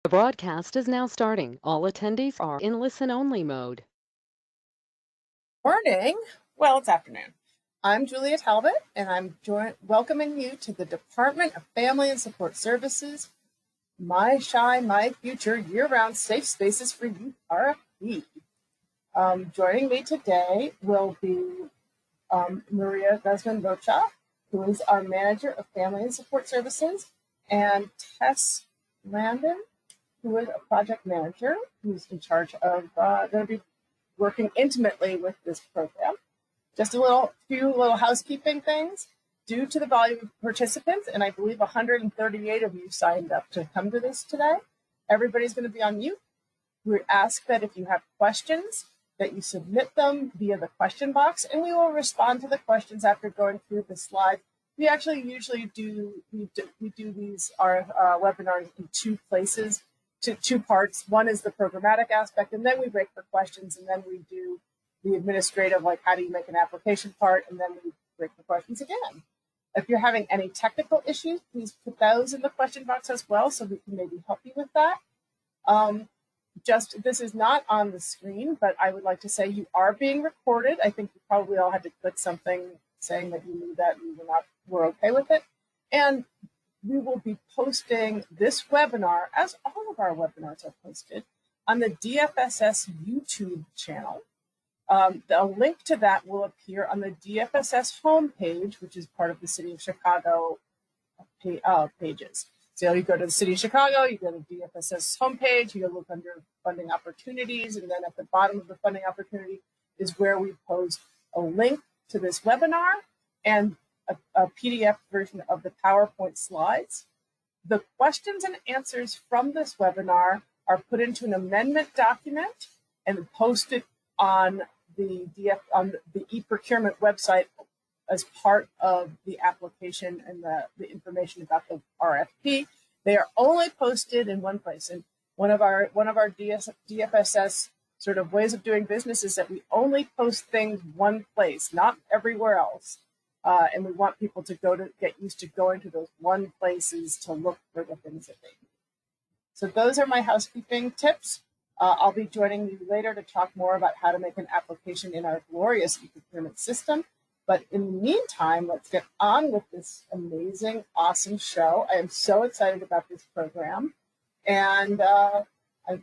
The broadcast is now starting. All attendees are in listen-only mode. Morning. Well, it's afternoon. I'm Julia Talbot, and I'm welcoming you to the Department of Family and Support Services, My Shy, My Future Year-Round Safe Spaces for Youth RFP. Joining me today will be Maria Guzman-Rocha, who is our Manager of Family and Support Services, and Tess Landon, who is a project manager who's in charge of going to be working intimately with this program. Just a few little housekeeping things. Due to the volume of participants, and I believe 138 of you signed up to come to this today, everybody's going to be on mute. We ask that if you have questions, that you submit them via the question box, and we will respond to the questions after going through the slide. We actually usually do these webinars in two places, two parts. One is the programmatic aspect, and then we break for questions, and then we do the administrative, like how do you make an application part, and then we break for questions again. If you're having any technical issues, please put those in the question box as well, so we can maybe help you with that. This is not on the screen, but I would like to say you are being recorded. I think you probably all had to click something saying that you knew that you were okay with it. And we will be posting this webinar, as all of our webinars are posted, on the DFSS YouTube channel. The link to that will appear on the DFSS homepage, which is part of the City of Chicago pages. So you go to the City of Chicago, you go to DFSS homepage, you go look under funding opportunities, and then at the bottom of the funding opportunity is where we post a link to this webinar and a PDF version of the PowerPoint slides. The questions and answers from this webinar are put into an amendment document and posted on the E-Procurement website as part of the application and the information about the RFP. They are only posted in one place. And one of our DFSS sort of ways of doing business is that we only post things one place, not everywhere else. And we want people to get used to going to those one places to look for the things that they need. So those are my housekeeping tips. I'll be joining you later to talk more about how to make an application in our glorious e-procurement system. But in the meantime, let's get on with this amazing, awesome show. I am so excited about this program. And I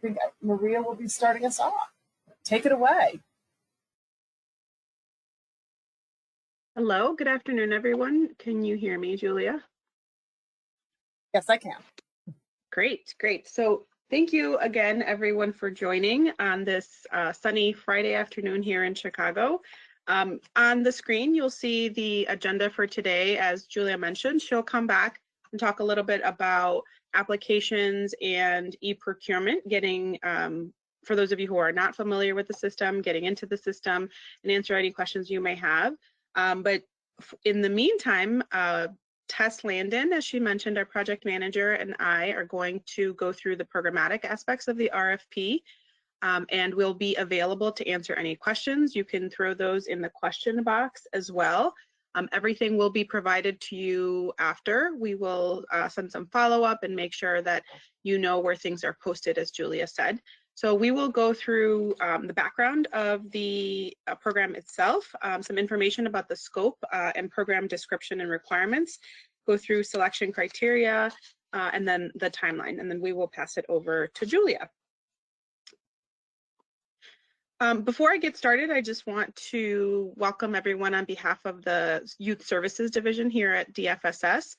think Maria will be starting us off. Take it away. Hello, good afternoon, everyone. Can you hear me, Julia? Yes, I can. Great. So thank you again, everyone, for joining on this sunny Friday afternoon here in Chicago. On the screen, you'll see the agenda for today. As Julia mentioned, she'll come back and talk a little bit about applications and e-procurement, getting, for those of you who are not familiar with the system, getting into the system and answer any questions you may have. But in the meantime, Tess Landon, as she mentioned, our project manager, and I are going to go through the programmatic aspects of the RFP, and we'll be available to answer any questions. You can throw those in the question box as well. Everything will be provided to you after. We will send some follow-up and make sure that you know where things are posted, as Julia said. So we will go through the background of the program itself, some information about the scope and program description and requirements, go through selection criteria, and then the timeline, and then we will pass it over to Julia. Before I get started, I just want to welcome everyone on behalf of the Youth Services Division here at DFSS,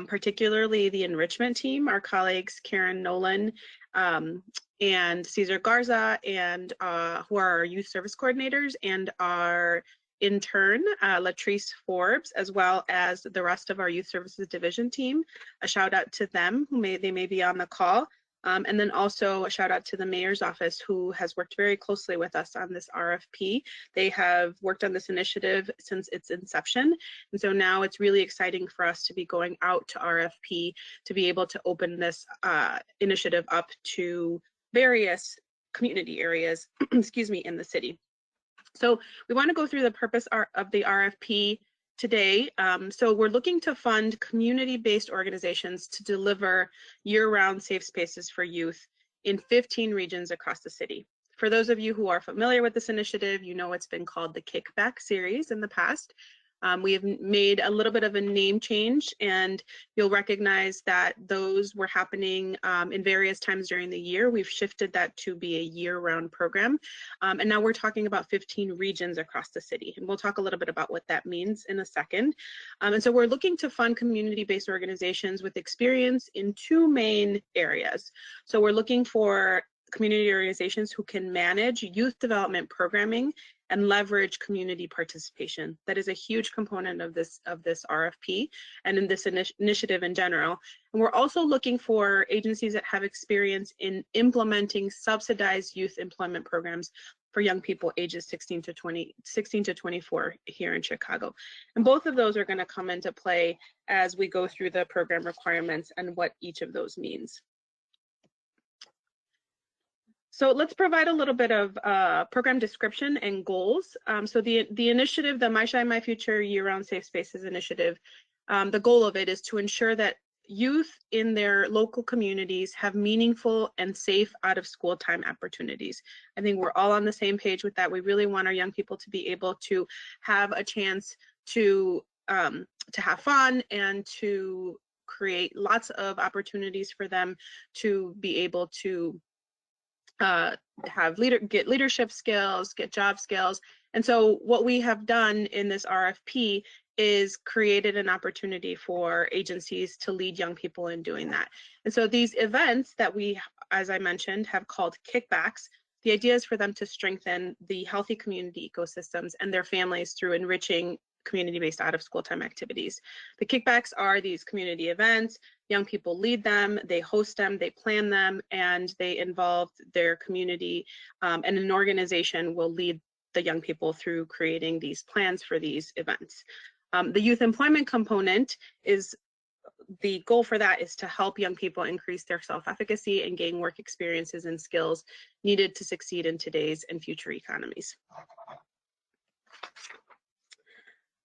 particularly the enrichment team, our colleagues Karen Nolan and Cesar Garza, and who are our youth service coordinators, and our intern, Latrice Forbes, as well as the rest of our Youth Services Division team. A shout out to them, they may be on the call. And then also a shout out to the mayor's office, who has worked very closely with us on this RFP. They have worked on this initiative since its inception. And so now it's really exciting for us to be going out to RFP to be able to open this initiative up to various community areas, excuse me, in the city. So we want to go through the purpose of the RFP, today. So we're looking to fund community-based organizations to deliver year-round safe spaces for youth in 15 regions across the city. For those of you who are familiar with this initiative, you know it's been called the Kickback series in the past. We have made a little bit of a name change, and you'll recognize that those were happening in various times during the year. We've shifted that to be a year-round program, and now we're talking about 15 regions across the city, and we'll talk a little bit about what that means in a second. And so we're looking to fund community-based organizations with experience in two main areas. So we're looking for community organizations who can manage youth development programming and leverage community participation. That is a huge component of this RFP and in this initiative in general. And we're also looking for agencies that have experience in implementing subsidized youth employment programs for young people ages 16 to 24 here in Chicago. And both of those are going to come into play as we go through the program requirements and what each of those means. So let's provide a little bit of program description and goals. So the initiative, the My Shine, My Future Year-Round Safe Spaces initiative, the goal of it is to ensure that youth in their local communities have meaningful and safe out-of-school time opportunities. I think we're all on the same page with that. We really want our young people to be able to have a chance to have fun and to create lots of opportunities for them to be able to get leadership skills, get job skills. And so what we have done in this RFP is created an opportunity for agencies to lead young people in doing that. And so these events that we, as I mentioned, have called Kickbacks, the idea is for them to strengthen the healthy community ecosystems and their families through enriching community-based out-of-school time activities. The Kickbacks are these community events. Young people lead them, they host them, they plan them, and they involve their community, and an organization will lead the young people through creating these plans for these events. The youth employment component is, the goal for that is to help young people increase their self-efficacy and gain work experiences and skills needed to succeed in today's and future economies.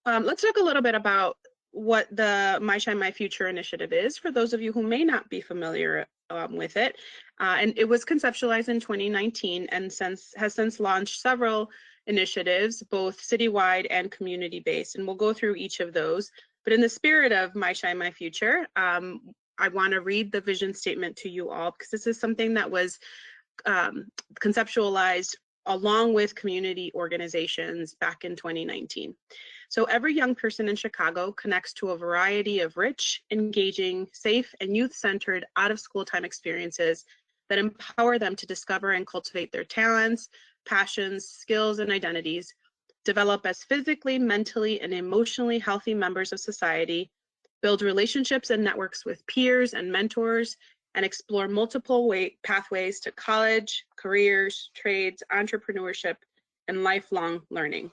Let's talk a little bit about what the My Shine, My Future initiative is, for those of you who may not be familiar with it. And it was conceptualized in 2019 and has since launched several initiatives, both citywide and community-based. And we'll go through each of those. But in the spirit of My Shine, My Future, I want to read the vision statement to you all, because this is something that was conceptualized along with community organizations back in 2019. So every young person in Chicago connects to a variety of rich, engaging, safe, and youth-centered out-of-school time experiences that empower them to discover and cultivate their talents, passions, skills, and identities, develop as physically, mentally, and emotionally healthy members of society, build relationships and networks with peers and mentors, and explore multiple pathways to college, careers, trades, entrepreneurship, and lifelong learning.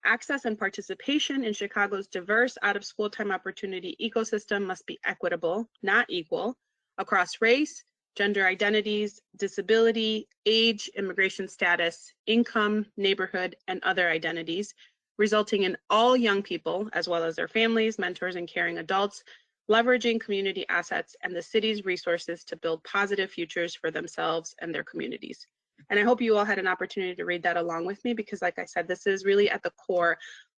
Access and participation in Chicago's diverse out-of-school time opportunity ecosystem must be equitable, not equal, across race, gender identities, disability, age, immigration status, income, neighborhood, and other identities, resulting in all young people, as well as their families, mentors, and caring adults, leveraging community assets and the city's resources to build positive futures for themselves and their communities. And I hope you all had an opportunity to read that along with me, because like I said, this is really at the core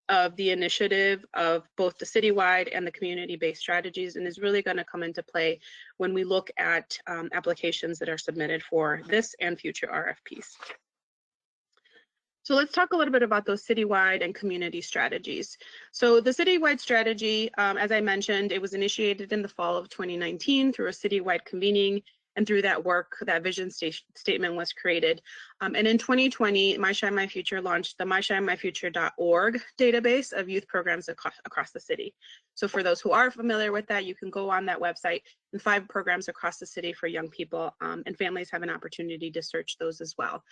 of the initiative of both the citywide and the community-based strategies, and is really going to come into play when we look at applications that are submitted for this and future RFPs. So let's talk a little bit about those citywide and community strategies. So the citywide strategy, as I mentioned, it was initiated in the fall of 2019 through a citywide convening, and through that work, that vision statement was created. And in 2020, My Shine, My Future launched the myshinemyfuture.org database of youth programs across the city. So for those who are familiar with that, you can go on that website and find programs across the city for young people, and families have an opportunity to search those as well.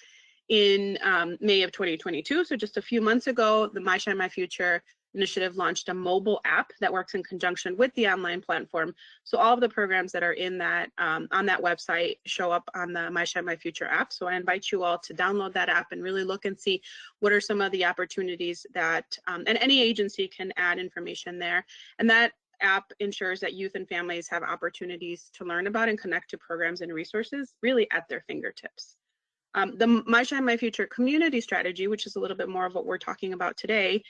In May of 2022, so just a few months ago, the My Shine, My Future initiative launched a mobile app that works in conjunction with the online platform. So all of the programs that are in that on that website show up on the My Shine My Future app. So I invite you all to download that app and really look and see what are some of the opportunities that, and any agency can add information there. And that app ensures that youth and families have opportunities to learn about and connect to programs and resources really at their fingertips. The My Shine My Future community strategy, which is a little bit more of what we're talking about today,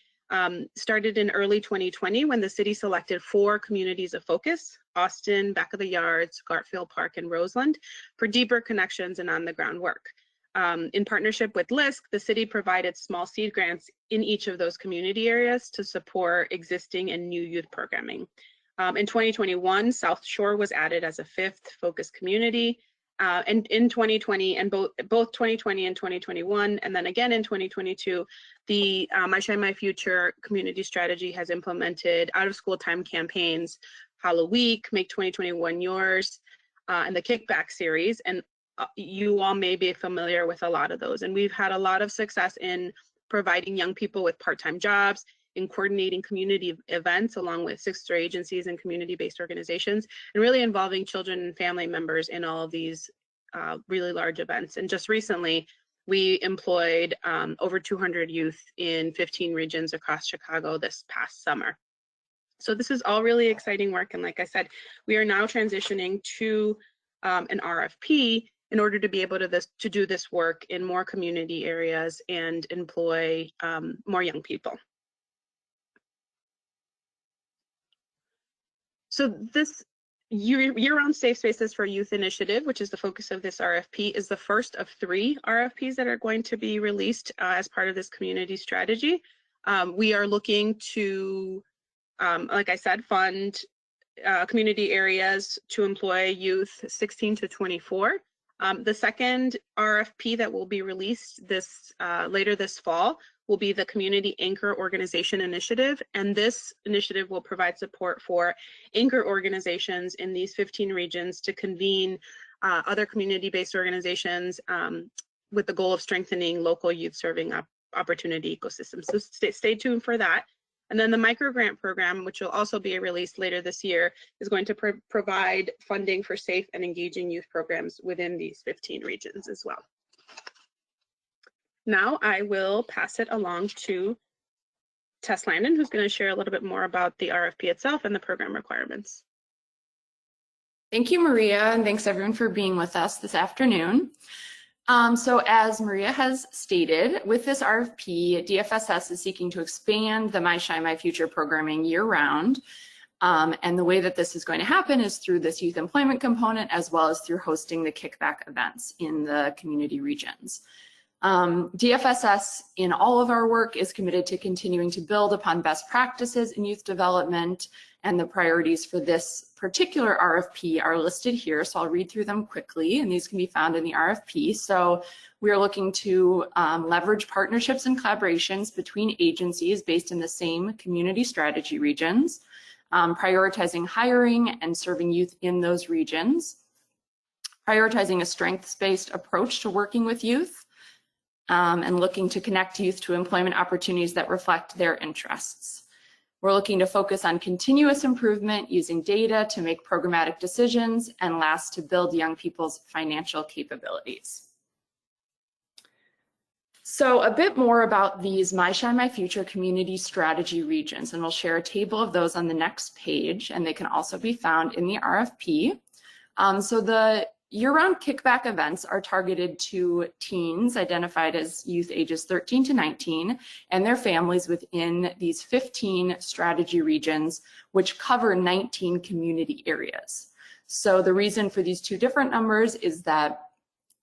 started in early 2020 when the city selected 4 communities of focus: Austin, Back of the Yards, Garfield Park, and Roseland, for deeper connections and on-the-ground work. In partnership with LISC, the city provided small seed grants in each of those community areas to support existing and new youth programming. In 2021, South Shore was added as a 5th focus community. And in 2020, and both 2020 and 2021, and then again in 2022, the My Shine My Future community strategy has implemented out-of-school time campaigns, Hollow Week, Make 2021 Yours, and the Kickback series. And you all may be familiar with a lot of those. And we've had a lot of success in providing young people with part-time jobs, in coordinating community events along with sister agencies and community-based organizations, and really involving children and family members in all of these really large events. And just recently, we employed over 200 youth in 15 regions across Chicago this past summer. So this is all really exciting work. And like I said, we are now transitioning to an RFP in order to be able to do this work in more community areas and employ more young people. So this year-round safe spaces for youth initiative, which is the focus of this RFP, is the first of 3 RFPs that are going to be released as part of this community strategy. We are looking to, like I said, fund community areas to employ youth 16 to 24. The second RFP that will be released later this fall will be the Community Anchor Organization Initiative, and this initiative will provide support for anchor organizations in these 15 regions to convene other community-based organizations with the goal of strengthening local youth serving opportunity ecosystems. So stay tuned for that. And then the microgrant program, which will also be released later this year, is going to provide funding for safe and engaging youth programs within these 15 regions as well. Now I will pass it along to Tess Landon, who's going to share a little bit more about the RFP itself and the program requirements. Thank you, Maria, and thanks everyone for being with us this afternoon. So as Maria has stated, with this RFP, DFSS is seeking to expand the My Shine My Future programming year-round. And the way that this is going to happen is through this youth employment component, as well as through hosting the kickback events in the community regions. DFSS in all of our work is committed to continuing to build upon best practices in youth development, and the priorities for this particular RFP are listed here. So I'll read through them quickly, and these can be found in the RFP. So we are looking to leverage partnerships and collaborations between agencies based in the same community strategy regions, prioritizing hiring and serving youth in those regions, prioritizing a strengths-based approach to working with youth, and looking to connect youth to employment opportunities that reflect their interests. We're looking to focus on continuous improvement using data to make programmatic decisions, and last, to build young people's financial capabilities. So a bit more about these My Shine My Future community strategy regions, and we'll share a table of those on the next page, and they can also be found in the RFP. So the year-round kickback events are targeted to teens identified as youth ages 13 to 19 and their families within these 15 strategy regions, which cover 19 community areas. So the reason for these 2 different numbers is that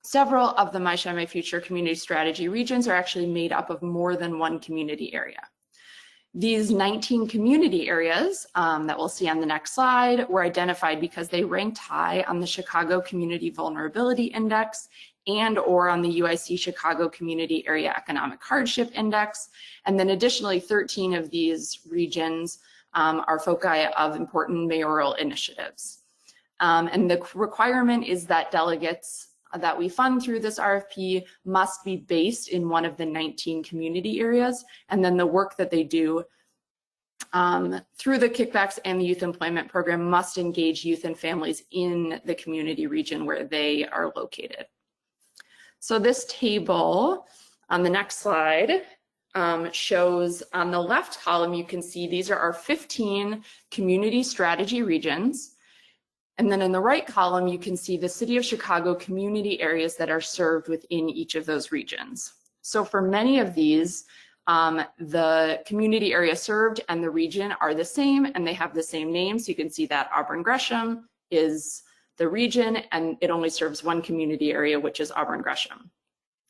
several of the My Shine My Future community strategy regions are actually made up of more than one community area. These 19 community areas that we'll see on the next slide were identified because they ranked high on the Chicago Community Vulnerability Index and/or on the UIC Chicago Community Area Economic Hardship Index. And then additionally, 13 of these regions are foci of important mayoral initiatives. And the requirement is that delegates that we fund through this RFP must be based in one of the 19 community areas, and then the work that they do through the Kickbacks and the Youth Employment Program must engage youth and families in the community region where they are located. So this table on the next slide shows on the left column, you can see these are our 15 community strategy regions. And then in the right column, you can see the City of Chicago community areas that are served within each of those regions. So for many of these, the community area served and the region are the same and they have the same name. So you can see that Auburn Gresham is the region and it only serves one community area, which is Auburn Gresham.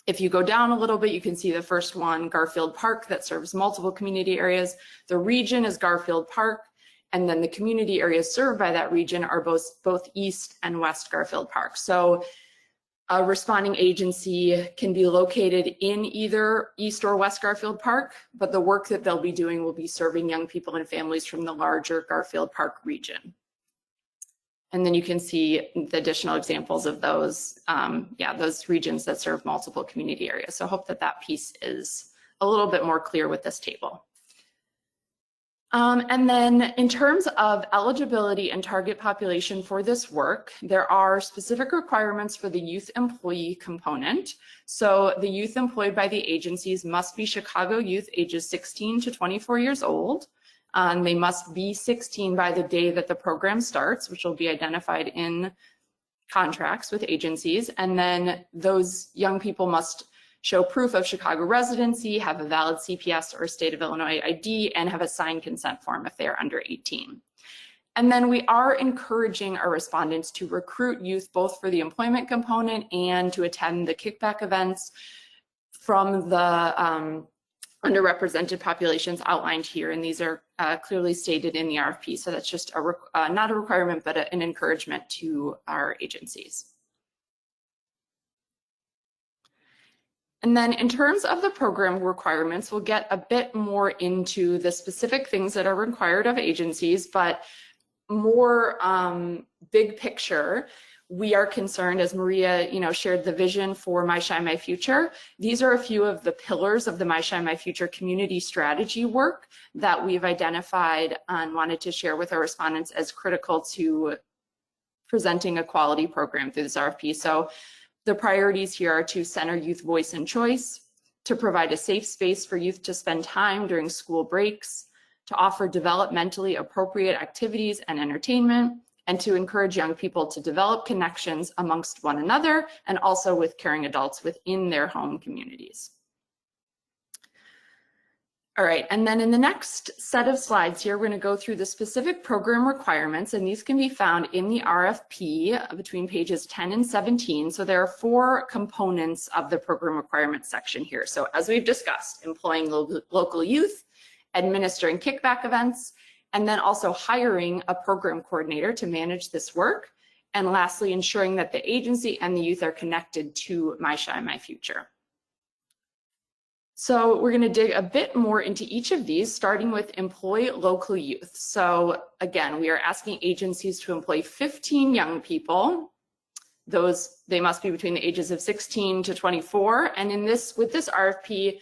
If you go down a little bit, you can see the first one, Garfield Park, that serves multiple community areas. The region is Garfield Park, and then the community areas served by that region are both East and West Garfield Park. So a responding agency can be located in either East or West Garfield Park, but the work that they'll be doing will be serving young people and families from the larger Garfield Park region. And then you can see the additional examples of those, those regions that serve multiple community areas. So I hope that that piece is a little bit more clear with this table. And then in terms of eligibility and target population for this work, there are specific requirements for the youth employee component. So the youth employed by the agencies must be Chicago youth ages 16 to 24 years old. They must be 16 by the day that the program starts, which will be identified in contracts with agencies. And then those young people must show proof of Chicago residency, have a valid CPS or state of Illinois ID, and have a signed consent form if they're under 18. And then we are encouraging our respondents to recruit youth both for the employment component and to attend the kickback events from the underrepresented populations outlined here, and these are clearly stated in the RFP. So that's just not a requirement, but an encouragement to our agencies. And then in terms of the program requirements, we'll get a bit more into the specific things that are required of agencies, but more big picture. We are concerned, as Maria, shared the vision for My Shine, My Future. These are a few of the pillars of the My Shine, My Future community strategy work that we've identified and wanted to share with our respondents as critical to presenting a quality program through this RFP. So the priorities here are to center youth voice and choice, to provide a safe space for youth to spend time during school breaks, to offer developmentally appropriate activities and entertainment, and to encourage young people to develop connections amongst one another and also with caring adults within their home communities. All right, and then in the next set of slides here, we're going to go through the specific program requirements, and these can be found in the RFP between pages 10 and 17. So there are 4 components of the program requirements section here. So as we've discussed, employing local youth, administering kickback events, and then also hiring a program coordinator to manage this work. And lastly, ensuring that the agency and the youth are connected to My Shine, My Future. So we're going to dig a bit more into each of these, starting with employ local youth. So again, we are asking agencies to employ 15 young people. They must be between the ages of 16 to 24. And with this RFP,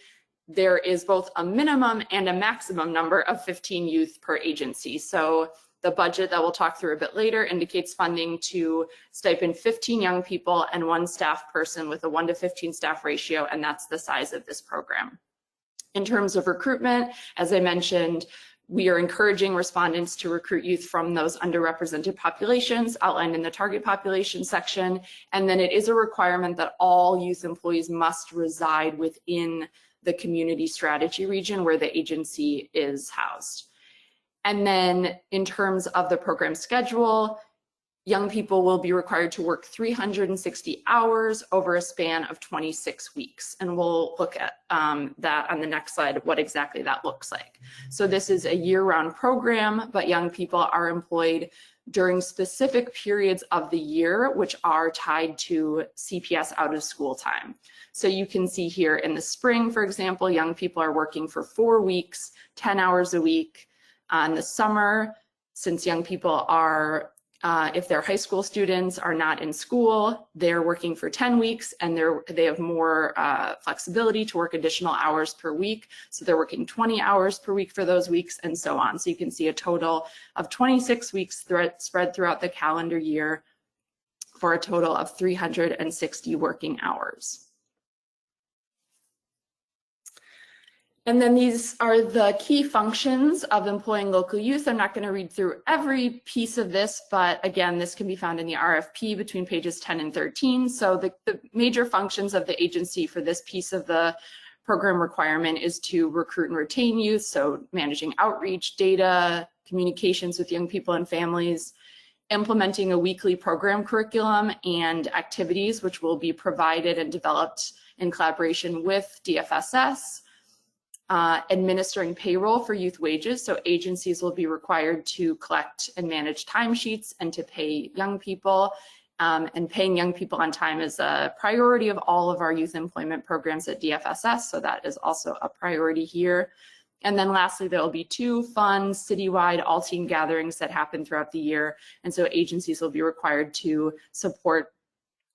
there is both a minimum and a maximum number of 15 youth per agency. So the budget that we'll talk through a bit later indicates funding to stipend 15 young people and 1 staff person with a 1 to 15 staff ratio, and that's the size of this program. In terms of recruitment, as I mentioned, we are encouraging respondents to recruit youth from those underrepresented populations outlined in the target population section, and then it is a requirement that all youth employees must reside within the community strategy region where the agency is housed. And then in terms of the program schedule, young people will be required to work 360 hours over a span of 26 weeks. And we'll look at that on the next slide, what exactly that looks like. So this is a year-round program, but young people are employed during specific periods of the year, which are tied to CPS out of school time. So you can see here in the spring, for example, young people are working for 4 weeks, 10 hours a week. In the summer, since young people are if their high school students are not in school, they're working for 10 weeks and they have more flexibility to work additional hours per week. So they're working 20 hours per week for those weeks and so on. So you can see a total of 26 weeks spread throughout the calendar year for a total of 360 working hours. And then these are the key functions of employing local youth. I'm not going to read through every piece of this, but again, this can be found in the RFP between pages 10 and 13. So the major functions of the agency for this piece of the program requirement is to recruit and retain youth, so managing outreach, data, communications with young people and families, implementing a weekly program curriculum and activities which will be provided and developed in collaboration with DFSS, administering payroll for youth wages. So agencies will be required to collect and manage timesheets and to pay young people. And paying young people on time is a priority of all of our youth employment programs at DFSS. So that is also a priority here. And then lastly, there will be 2 fun citywide all-team gatherings that happen throughout the year. And so agencies will be required to support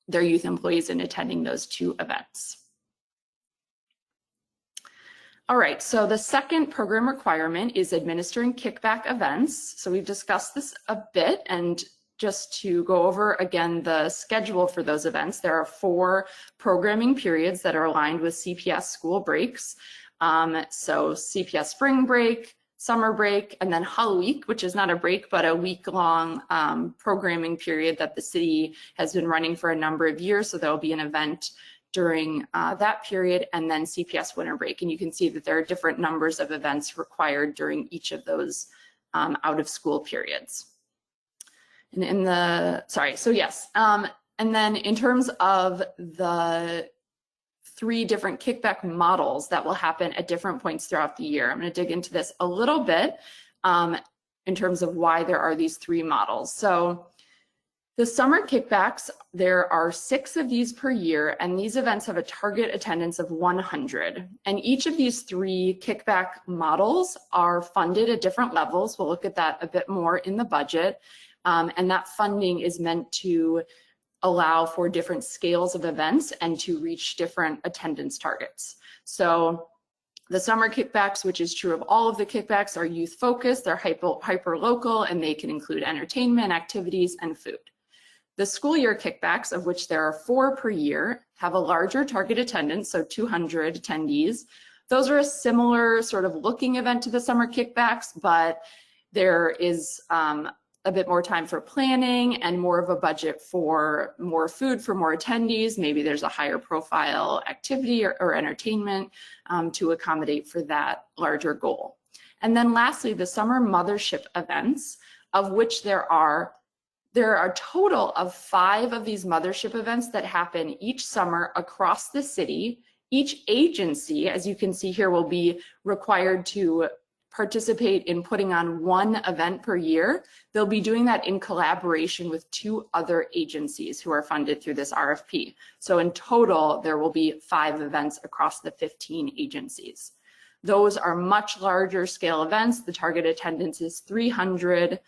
their youth employees in attending those 2 events. All right, so the second program requirement is administering kickback events. So we've discussed this a bit, and just to go over again the schedule for those events, there are 4 programming periods that are aligned with CPS school breaks. So CPS spring break, summer break, and then Hall Week, which is not a break, but a week-long programming period that the city has been running for a number of years. So there will be an event during that period, and then CPS winter break. And you can see that there are different numbers of events required during each of those out of school periods. And in the, and then in terms of the 3 different kickback models that will happen at different points throughout the year, I'm going to dig into this a little bit in terms of why there are these 3 models. So the summer kickbacks, there are 6 of these per year, and these events have a target attendance of 100. And each of these 3 kickback models are funded at different levels. We'll look at that a bit more in the budget. And that funding is meant to allow for different scales of events and to reach different attendance targets. So the summer kickbacks, which is true of all of the kickbacks, are youth focused, they're hyper local, and they can include entertainment, activities, and food. The school year kickbacks, of which there are 4 per year, have a larger target attendance, so 200 attendees. Those are a similar sort of looking event to the summer kickbacks, but there is a bit more time for planning and more of a budget for more food for more attendees. Maybe there's a higher profile activity or entertainment to accommodate for that larger goal. And then lastly, the summer Mothership events, of which there are a total of 5 of these Mothership events that happen each summer across the city. Each agency, as you can see here, will be required to participate in putting on 1 event per year. They'll be doing that in collaboration with 2 other agencies who are funded through this RFP. So in total, there will be 5 events across the 15 agencies. Those are much larger scale events. The target attendance is 300.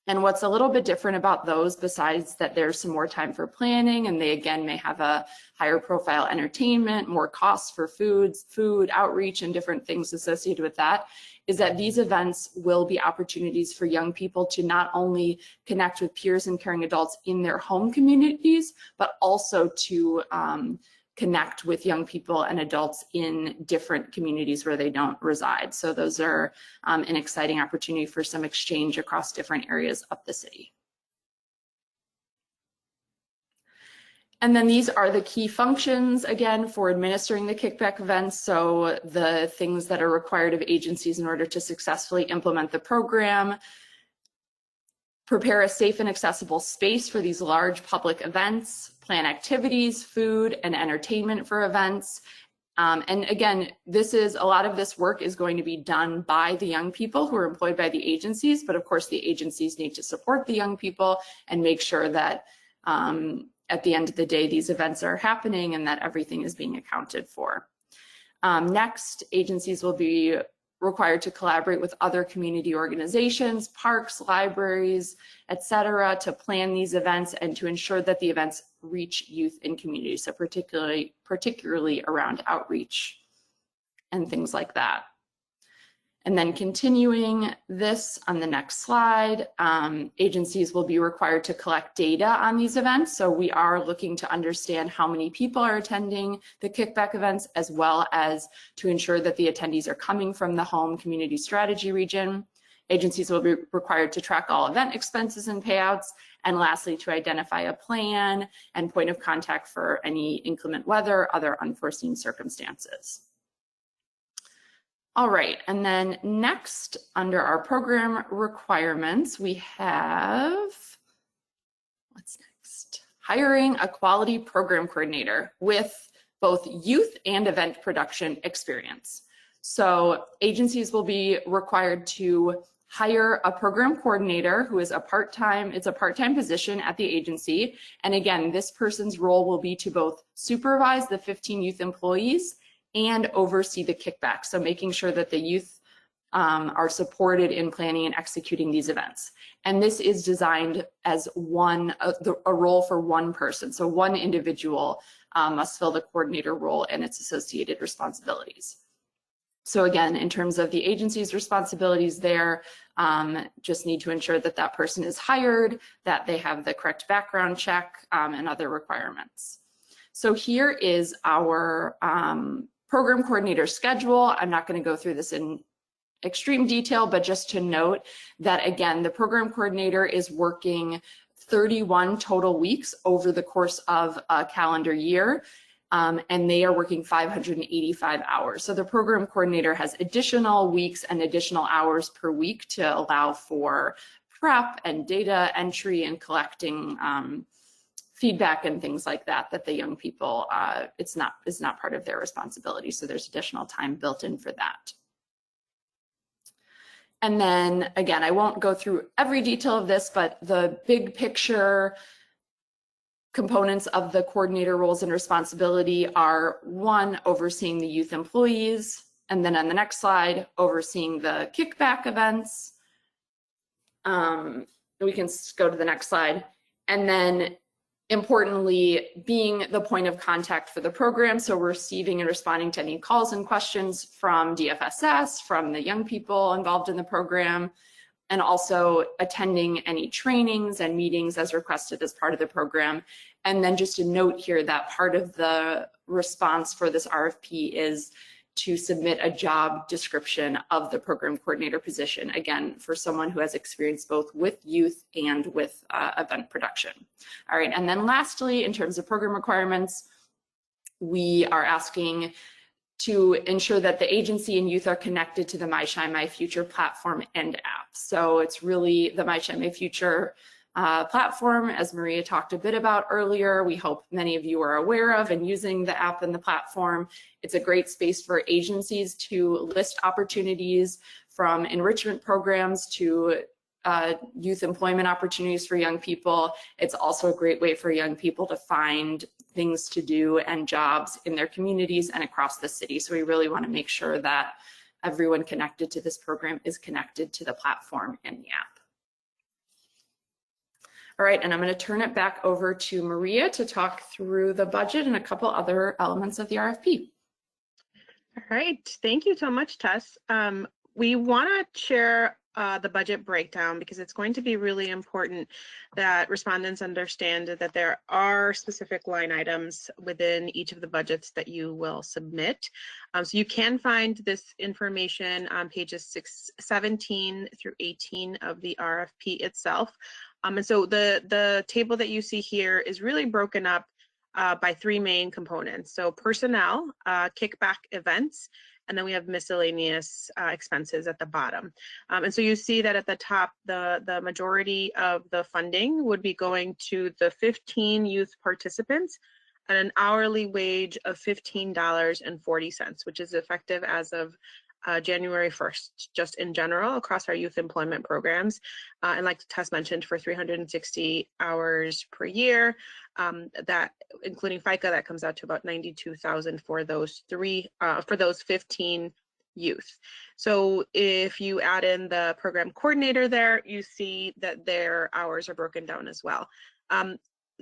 And what's a little bit different about those, besides that there's some more time for planning, and they again may have a higher profile entertainment, more costs for food outreach, and different things associated with that, is that these events will be opportunities for young people to not only connect with peers and caring adults in their home communities, but also to connect with young people and adults in different communities where they don't reside. So those are an exciting opportunity for some exchange across different areas of the city. And then these are the key functions, again, for administering the kickback events. So the things that are required of agencies in order to successfully implement the program: prepare a safe and accessible space for these large public events, plan activities, food, and entertainment for events. And again, a lot of this work is going to be done by the young people who are employed by the agencies, but of course the agencies need to support the young people and make sure that at the end of the day, these events are happening and that everything is being accounted for. Next, agencies will be required to collaborate with other community organizations, parks, libraries, etc., to plan these events and to ensure that the events reach youth in communities, so particularly around outreach and things like that. And then continuing this on the next slide, agencies will be required to collect data on these events. So we are looking to understand how many people are attending the kickback events, as well as to ensure that the attendees are coming from the home community strategy region. Agencies will be required to track all event expenses and payouts. And lastly, to identify a plan and point of contact for any inclement weather, or other unforeseen circumstances. All right, and then next, under our program requirements, we have, what's next? Hiring a quality program coordinator with both youth and event production experience. So agencies will be required to hire a program coordinator who is a part-time position at the agency. And again, this person's role will be to both supervise the 15 youth employees and oversee the kickbacks. So making sure that the youth are supported in planning and executing these events. And this is designed as a role for one person. So one individual must fill the coordinator role and its associated responsibilities. So again, in terms of the agency's responsibilities there, just need to ensure that that person is hired, that they have the correct background check, and other requirements. So here is our program coordinator schedule. I'm not going to go through this in extreme detail, but just to note that, again, the program coordinator is working 31 total weeks over the course of a calendar year, and they are working 585 hours. So the program coordinator has additional weeks and additional hours per week to allow for prep and data entry and collecting feedback and things like that, that the young people, it's not part of their responsibility. So there's additional time built in for that. And then again, I won't go through every detail of this, but the big picture components of the coordinator roles and responsibility are: one, overseeing the youth employees, and then on the next slide, overseeing the kickback events. We can go to the next slide. And then importantly, being the point of contact for the program, so receiving and responding to any calls and questions from DFSS, from the young people involved in the program, and also attending any trainings and meetings as requested as part of the program. And then just a note here that part of the response for this RFP is to submit a job description of the program coordinator position, again, for someone who has experience both with youth and with event production. All right, and then lastly, in terms of program requirements, we are asking to ensure that the agency and youth are connected to the My Shine My Future platform and app. So it's really the My Shine My Future platform, as Maria talked a bit about earlier. We hope many of you are aware of and using the app and the platform. It's a great space for agencies to list opportunities, from enrichment programs to youth employment opportunities for young people. It's also a great way for young people to find things to do and jobs in their communities and across the city. So we really want to make sure that everyone connected to this program is connected to the platform and the app. All right, and I'm going to turn it back over to Maria to talk through the budget and a couple other elements of the RFP. All right, thank you so much, Tess. We want to share the budget breakdown because it's going to be really important that respondents understand that there are specific line items within each of the budgets that you will submit. So you can find this information on pages 17 through 18 of the RFP itself. And so the table that you see here is really broken up by three main components. So personnel, kickback events, and then we have miscellaneous expenses at the bottom. And so you see that at the top, the majority of the funding would be going to the 15 youth participants at an hourly wage of $15.40, which is effective as of January 1st, just in general across our youth employment programs. And like Tess mentioned, for 360 hours per year, that including FICA, that comes out to about $92,000 for those 15 youth. So if you add in the program coordinator there, you see that their hours are broken down as well.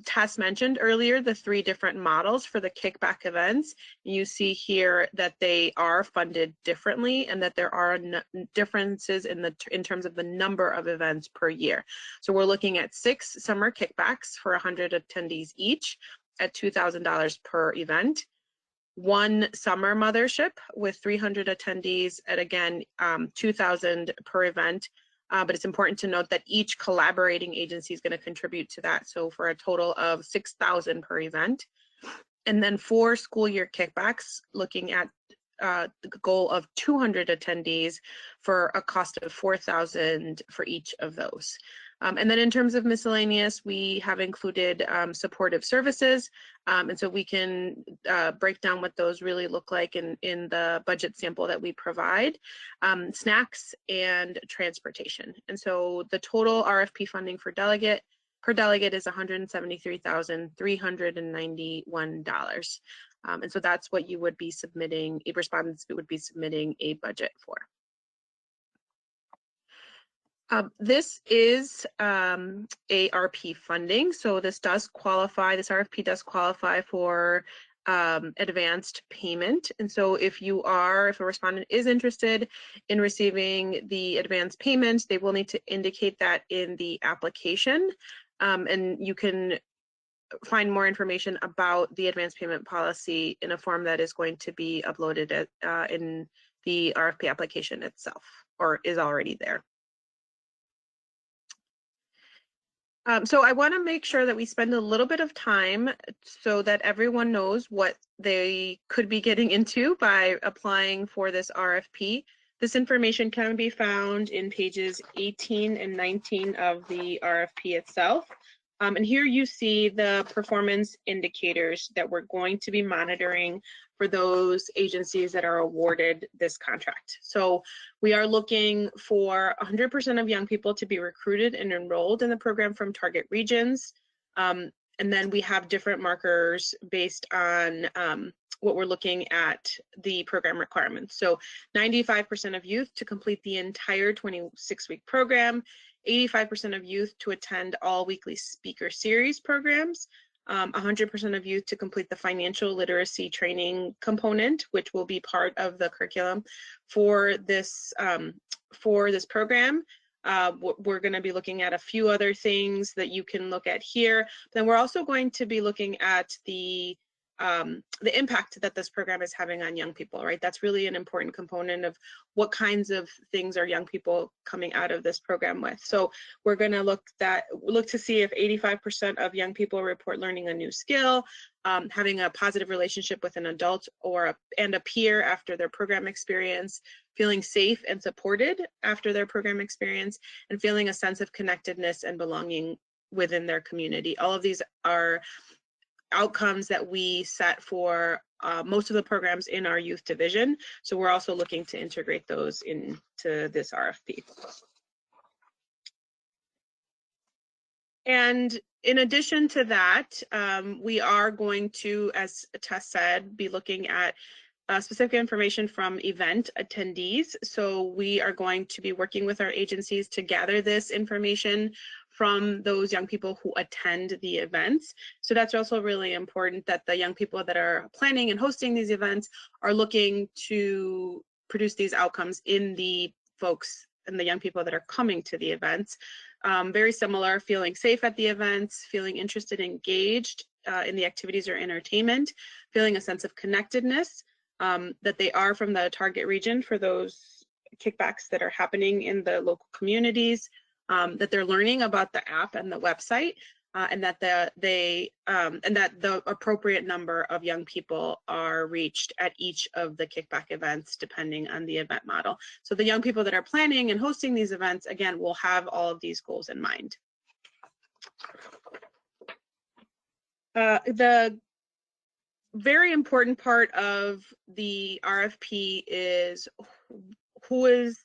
Tess mentioned earlier the 3 different models for the kickback events. You see here that they are funded differently and that there are differences in terms of the number of events per year. So we're looking at 6 summer kickbacks for 100 attendees each at $2,000 per event. 1 summer mothership with 300 attendees at, again, $2,000 per event. But it's important to note that each collaborating agency is going to contribute to that. So for a total of $6,000 per event. And then 4 school year kickbacks, looking at the goal of 200 attendees for a cost of $4,000 for each of those. And then in terms of miscellaneous, we have included supportive services. And so we can break down what those really look like in the budget sample that we provide, snacks and transportation. And so the total RFP funding per delegate is $173,391. And so that's what you would be submitting, respondents would be submitting a budget for. This is ARP funding, so this RFP does qualify for advanced payment. And so if a respondent is interested in receiving the advanced payment, they will need to indicate that in the application. And you can find more information about the advanced payment policy in a form that is going to be uploaded in the RFP application itself, or is already there. So I want to make sure that we spend a little bit of time so that everyone knows what they could be getting into by applying for this RFP. This information can be found in pages 18 and 19 of the RFP itself. And here you see the performance indicators that we're going to be monitoring for those agencies that are awarded this contract. So we are looking for 100% of young people to be recruited and enrolled in the program from target regions. And then we have different markers based on what we're looking at the program requirements. So 95% of youth to complete the entire 26-week program, 85% of youth to attend all weekly speaker series programs, 100% of youth to complete the financial literacy training component, which will be part of the curriculum for this program. We're going to be looking at a few other things that you can look at here. Then we're also going to be looking at the impact that this program is having on young people, right? That's really an important component of what kinds of things are young people coming out of this program with. So we're going to look to see if 85% of young people report learning a new skill, having a positive relationship with an adult and a peer after their program experience, feeling safe and supported after their program experience, and feeling a sense of connectedness and belonging within their community. All of these are outcomes that we set for most of the programs in our youth division. So we're also looking to integrate those into this RFP. And in addition to that, we are going to, as Tess said, be looking at specific information from event attendees. So we are going to be working with our agencies to gather this information from those young people who attend the events. So that's also really important that the young people that are planning and hosting these events are looking to produce these outcomes in the folks and the young people that are coming to the events. Very similar, feeling safe at the events, feeling interested and engaged in the activities or entertainment, feeling a sense of connectedness, that they are from the target region for those kickbacks that are happening in the local communities, that they're learning about the app and the website, and that the appropriate number of young people are reached at each of the kickback events depending on the event model. So the young people that are planning and hosting these events, again, will have all of these goals in mind. The very important part of the RFP is who is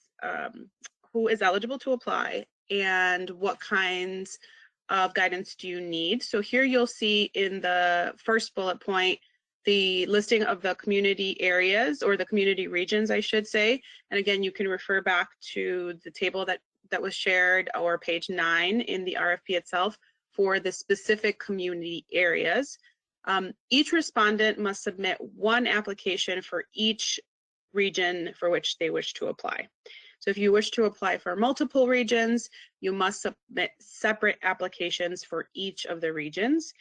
eligible to apply and what kinds of guidance do you need. So here you'll see in the first bullet point the listing of the community areas, or the community regions, I should say. And again, you can refer back to the table that was shared, or page 9 in the RFP itself, for the specific community areas. Each respondent must submit one application for each region for which they wish to apply. So if you wish to apply for multiple regions, you must submit separate applications for each of the regions.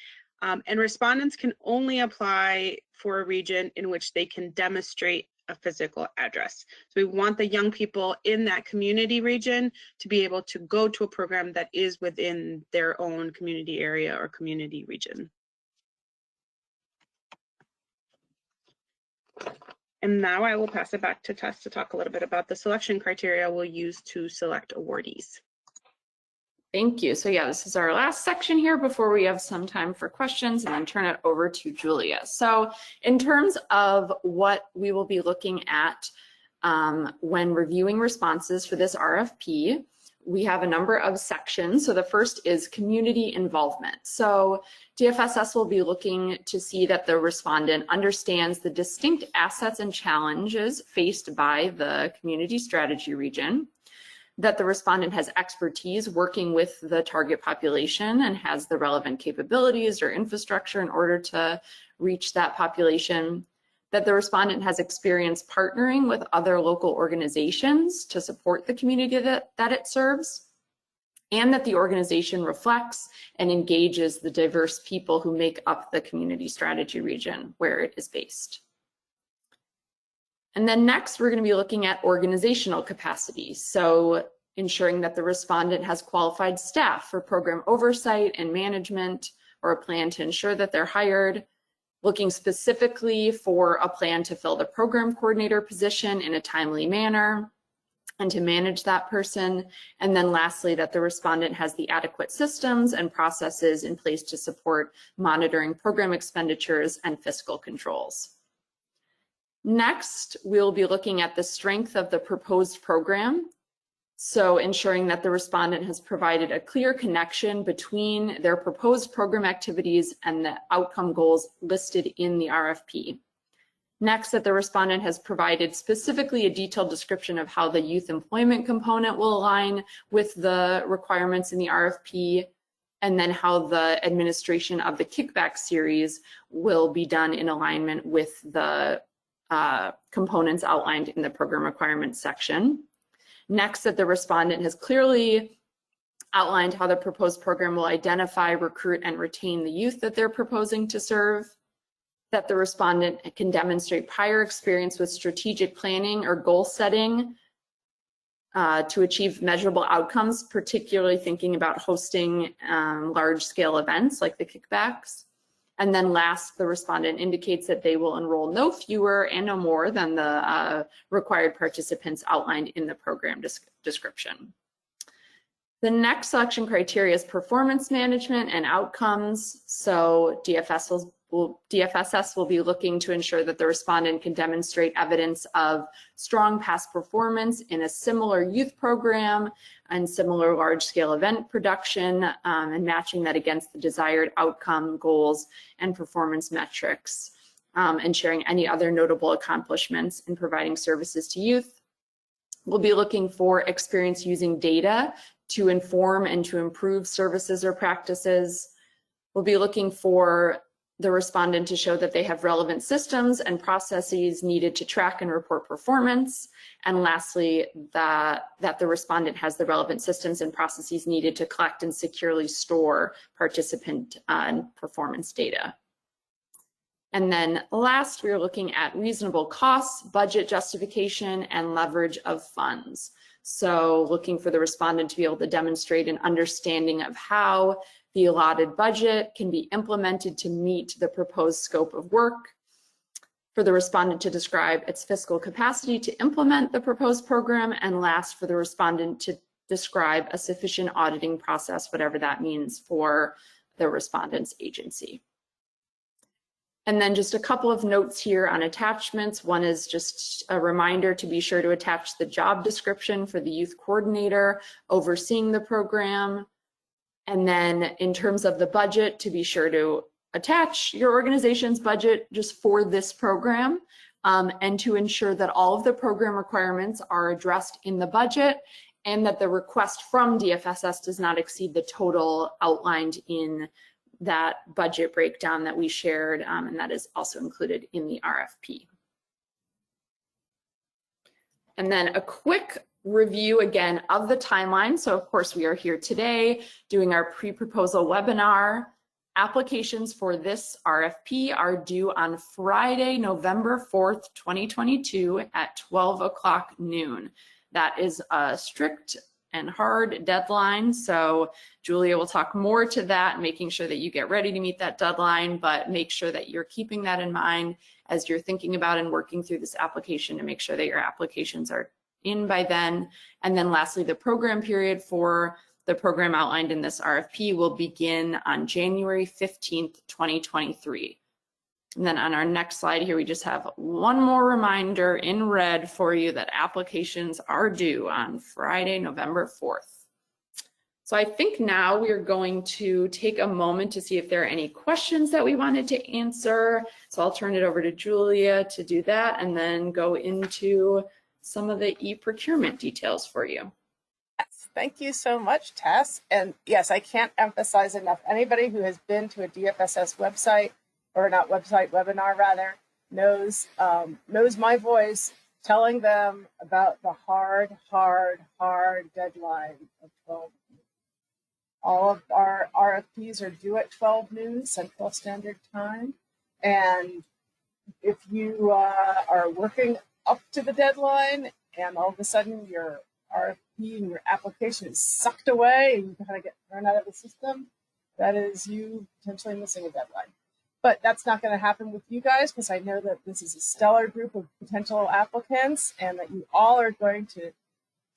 And respondents can only apply for a region in which they can demonstrate a physical address. So we want the young people in that community region to be able to go to a program that is within their own community area or community region. And now I will pass it back to Tess to talk a little bit about the selection criteria we'll use to select awardees. Thank you. So yeah, this is our last section here before we have some time for questions, and then turn it over to Julia. So in terms of what we will be looking at when reviewing responses for this RFP, we have a number of sections. So the first is community involvement. So DFSS will be looking to see that the respondent understands the distinct assets and challenges faced by the community strategy region, that the respondent has expertise working with the target population and has the relevant capabilities or infrastructure in order to reach that population, that the respondent has experience partnering with other local organizations to support the community that it serves, and that the organization reflects and engages the diverse people who make up the community strategy region where it is based. And then next, we're going to be looking at organizational capacity. So ensuring that the respondent has qualified staff for program oversight and management, or a plan to ensure that they're hired, looking specifically for a plan to fill the program coordinator position in a timely manner and to manage that person. And then lastly, that the respondent has the adequate systems and processes in place to support monitoring program expenditures and fiscal controls. Next, we'll be looking at the strength of the proposed program. So ensuring that the respondent has provided a clear connection between their proposed program activities and the outcome goals listed in the RFP. Next, that the respondent has provided specifically a detailed description of how the youth employment component will align with the requirements in the RFP, and then how the administration of the kickback series will be done in alignment with the components outlined in the program requirements section. Next, that the respondent has clearly outlined how the proposed program will identify, recruit, and retain the youth that they're proposing to serve. That the respondent can demonstrate prior experience with strategic planning or goal setting to achieve measurable outcomes, particularly thinking about hosting large-scale events like the kickbacks. And then last, the respondent indicates that they will enroll no fewer and no more than the required participants outlined in the program description. The next selection criteria is performance management and outcomes. So DFSS will be looking to ensure that the respondent can demonstrate evidence of strong past performance in a similar youth program and similar large-scale event production, and matching that against the desired outcome goals and performance metrics, and sharing any other notable accomplishments in providing services to youth. We'll be looking for experience using data to inform and to improve services or practices. We'll be looking for the respondent to show that they have relevant systems and processes needed to track and report performance. And lastly, that the respondent has the relevant systems and processes needed to collect and securely store participant and performance data. And then last, we are looking at reasonable costs, budget justification, and leverage of funds. So looking for the respondent to be able to demonstrate an understanding of how the allotted budget can be implemented to meet the proposed scope of work, for the respondent to describe its fiscal capacity to implement the proposed program, and last, for the respondent to describe a sufficient auditing process, whatever that means for the respondent's agency. And then just a couple of notes here on attachments. One is just a reminder to be sure to attach the job description for the youth coordinator overseeing the program. And then in terms of the budget, to be sure to attach your organization's budget just for this program, and to ensure that all of the program requirements are addressed in the budget and that the request from DFSS does not exceed the total outlined in that budget breakdown that we shared, and that is also included in the RFP. And then a quick review again of the timeline. So of course we are here today doing our pre-proposal webinar. Applications for this RFP are due on Friday, November 4th, 2022 at 12 o'clock noon. That is a strict and hard deadline. So Julia will talk more to that, making sure that you get ready to meet that deadline, but make sure that you're keeping that in mind as you're thinking about and working through this application to make sure that your applications are in by then. And then lastly, the program period for the program outlined in this RFP will begin on January 15th, 2023. And then on our next slide here, we just have one more reminder in red for you that applications are due on Friday, November 4th. So I think now we are going to take a moment to see if there are any questions that we wanted to answer. So I'll turn it over to Julia to do that and then go into some of the e-procurement details for you. Yes, thank you so much, Tess. And yes, I can't emphasize enough. Anybody who has been to a DFSS website, or not website, webinar rather, knows my voice telling them about the hard deadline of 12 noon. All of our RFPs are due at 12 noon Central Standard Time. And if you are working up to the deadline and all of a sudden your RFP and your application is sucked away and you kind of get thrown out of the system, that is you potentially missing a deadline. But that's not going to happen with you guys, because I know that this is a stellar group of potential applicants and that you all are going to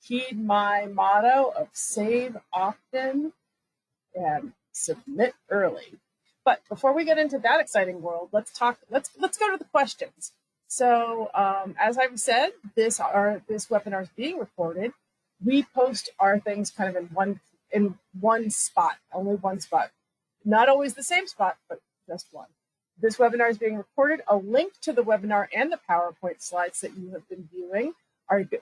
heed my motto of save often and submit early. But before we get into that exciting world, let's go to the questions. So as I've said, this webinar is being recorded. We post our things kind of in one spot, only one spot. Not always the same spot, but just one. This webinar is being recorded. A link to the webinar and the PowerPoint slides that you have been viewing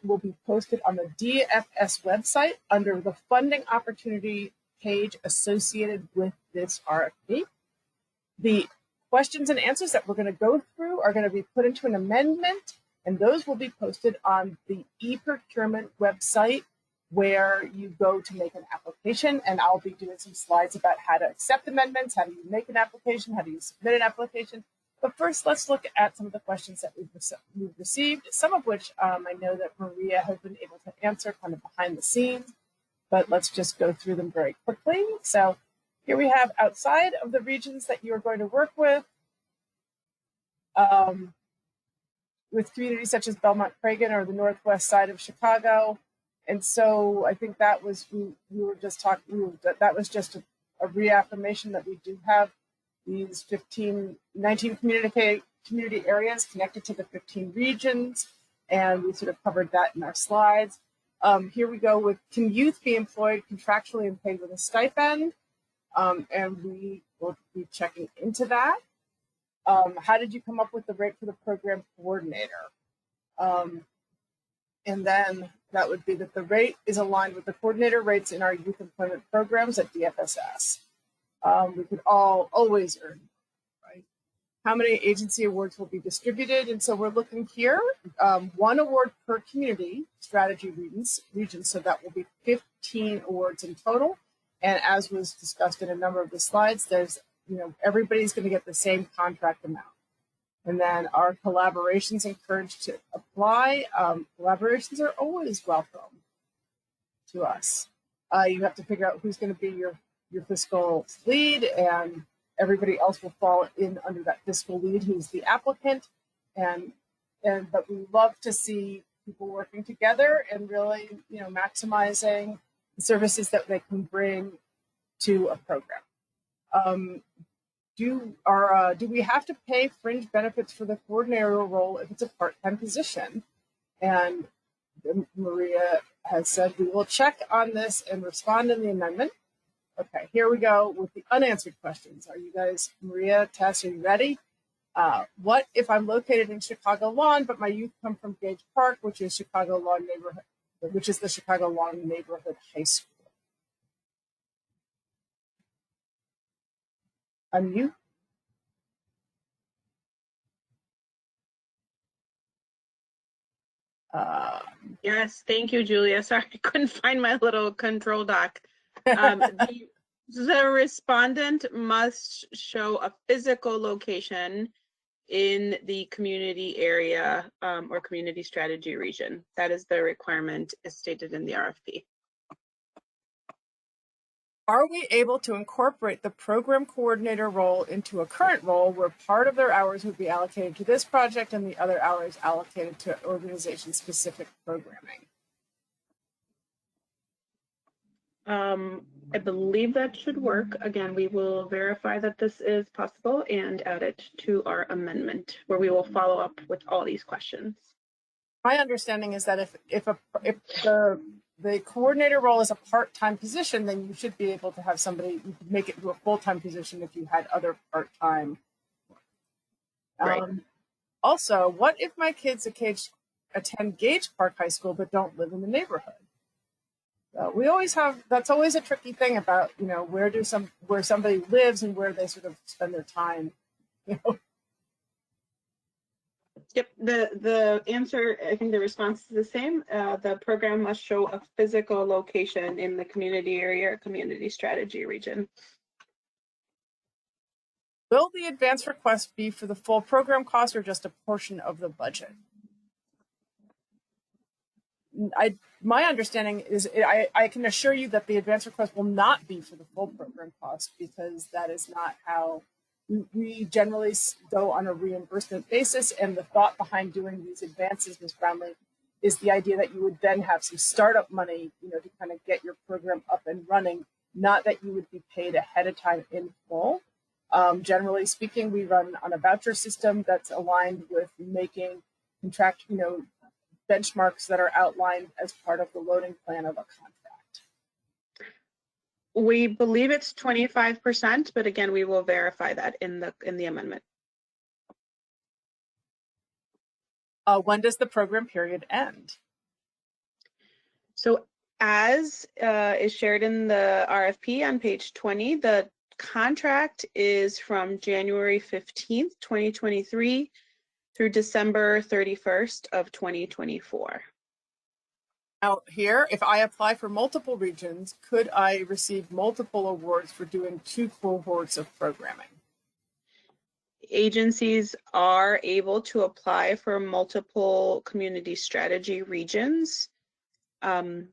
will be posted on the DFS website under the funding opportunity page associated with this RFP. The questions and answers that we're going to go through are going to be put into an amendment, and those will be posted on the E-Procurement website where you go to make an application. And I'll be doing some slides about how to accept amendments, how do you make an application, how do you submit an application. But first, let's look at some of the questions that we've received, some of which I know that Maria has been able to answer kind of behind the scenes, but let's just go through them very quickly. So here we have outside of the regions that you're going to work with communities such as Belmont-Cragen or the northwest side of Chicago. And so I think that was, we were just talking, that was just a reaffirmation that we do have these 19 community areas connected to the 15 regions. And we sort of covered that in our slides. Here we go with, can youth be employed contractually and paid with a stipend? And we will be checking into that. How did you come up with the rate for the program coordinator? And then that would be that the rate is aligned with the coordinator rates in our youth employment programs at DFSS. We could always earn, right? How many agency awards will be distributed? And so we're looking here, 1 award per community strategy region, so that will be 15 awards in total. And as was discussed in a number of the slides, there's, everybody's going to get the same contract amount. And then our collaborations encouraged to apply. Collaborations are always welcome to us. You have to figure out who's going to be your fiscal lead, and everybody else will fall in under that fiscal lead who's the applicant. But we love to see people working together and really, maximizing the services that they can bring to a program. Do we have to pay fringe benefits for the coordinator role if it's a part-time position? And Maria has said we will check on this and respond in the amendment. Okay, here we go with the unanswered questions. Are you guys, Maria, Tess, are you ready? What if I'm located in Chicago Lawn, but my youth come from Gage Park, which is Chicago Lawn neighborhood, which is the Chicago Lawn neighborhood high school? Unmute. Yes, thank you, Julia. Sorry, I couldn't find my little control doc. The respondent must show a physical location in the community area or community strategy region. That is the requirement as stated in the RFP. Are we able to incorporate the program coordinator role into a current role where part of their hours would be allocated to this project and the other hours allocated to organization-specific programming? I believe that should work. Again, we will verify that this is possible and add it to our amendment where we will follow up with all these questions. My understanding is that if the coordinator role is a part-time position, then you should be able to have somebody, you could make it into a full-time position if you had other part-time. Right. Also, what if my kids attend Gage Park High School but don't live in the neighborhood? We always have, that's always a tricky thing about, you know, where somebody lives and where they sort of spend their time, you know. Yep, the answer, I think the response is the same. The program must show a physical location in the community area or community strategy region. Will the advance request be for the full program cost or just a portion of the budget? My understanding is I can assure you that the advance request will not be for the full program cost, because that is not how we generally go on a reimbursement basis. And the thought behind doing these advances, Ms. Brownlee, is the idea that you would then have some startup money, you know, to kind of get your program up and running, not that you would be paid ahead of time in full. Generally speaking, we run on a voucher system that's aligned with making contract, you know, benchmarks that are outlined as part of the loading plan of a contract. We believe it's 25%, but again, we will verify that in the amendment. When does the program period end? So as is shared in the RFP on page 20, the contract is from January 15th, 2023 through December 31st of 2024. Now here, if I apply for multiple regions, could I receive multiple awards for doing 2 cohorts of programming? Agencies are able to apply for multiple community strategy regions. And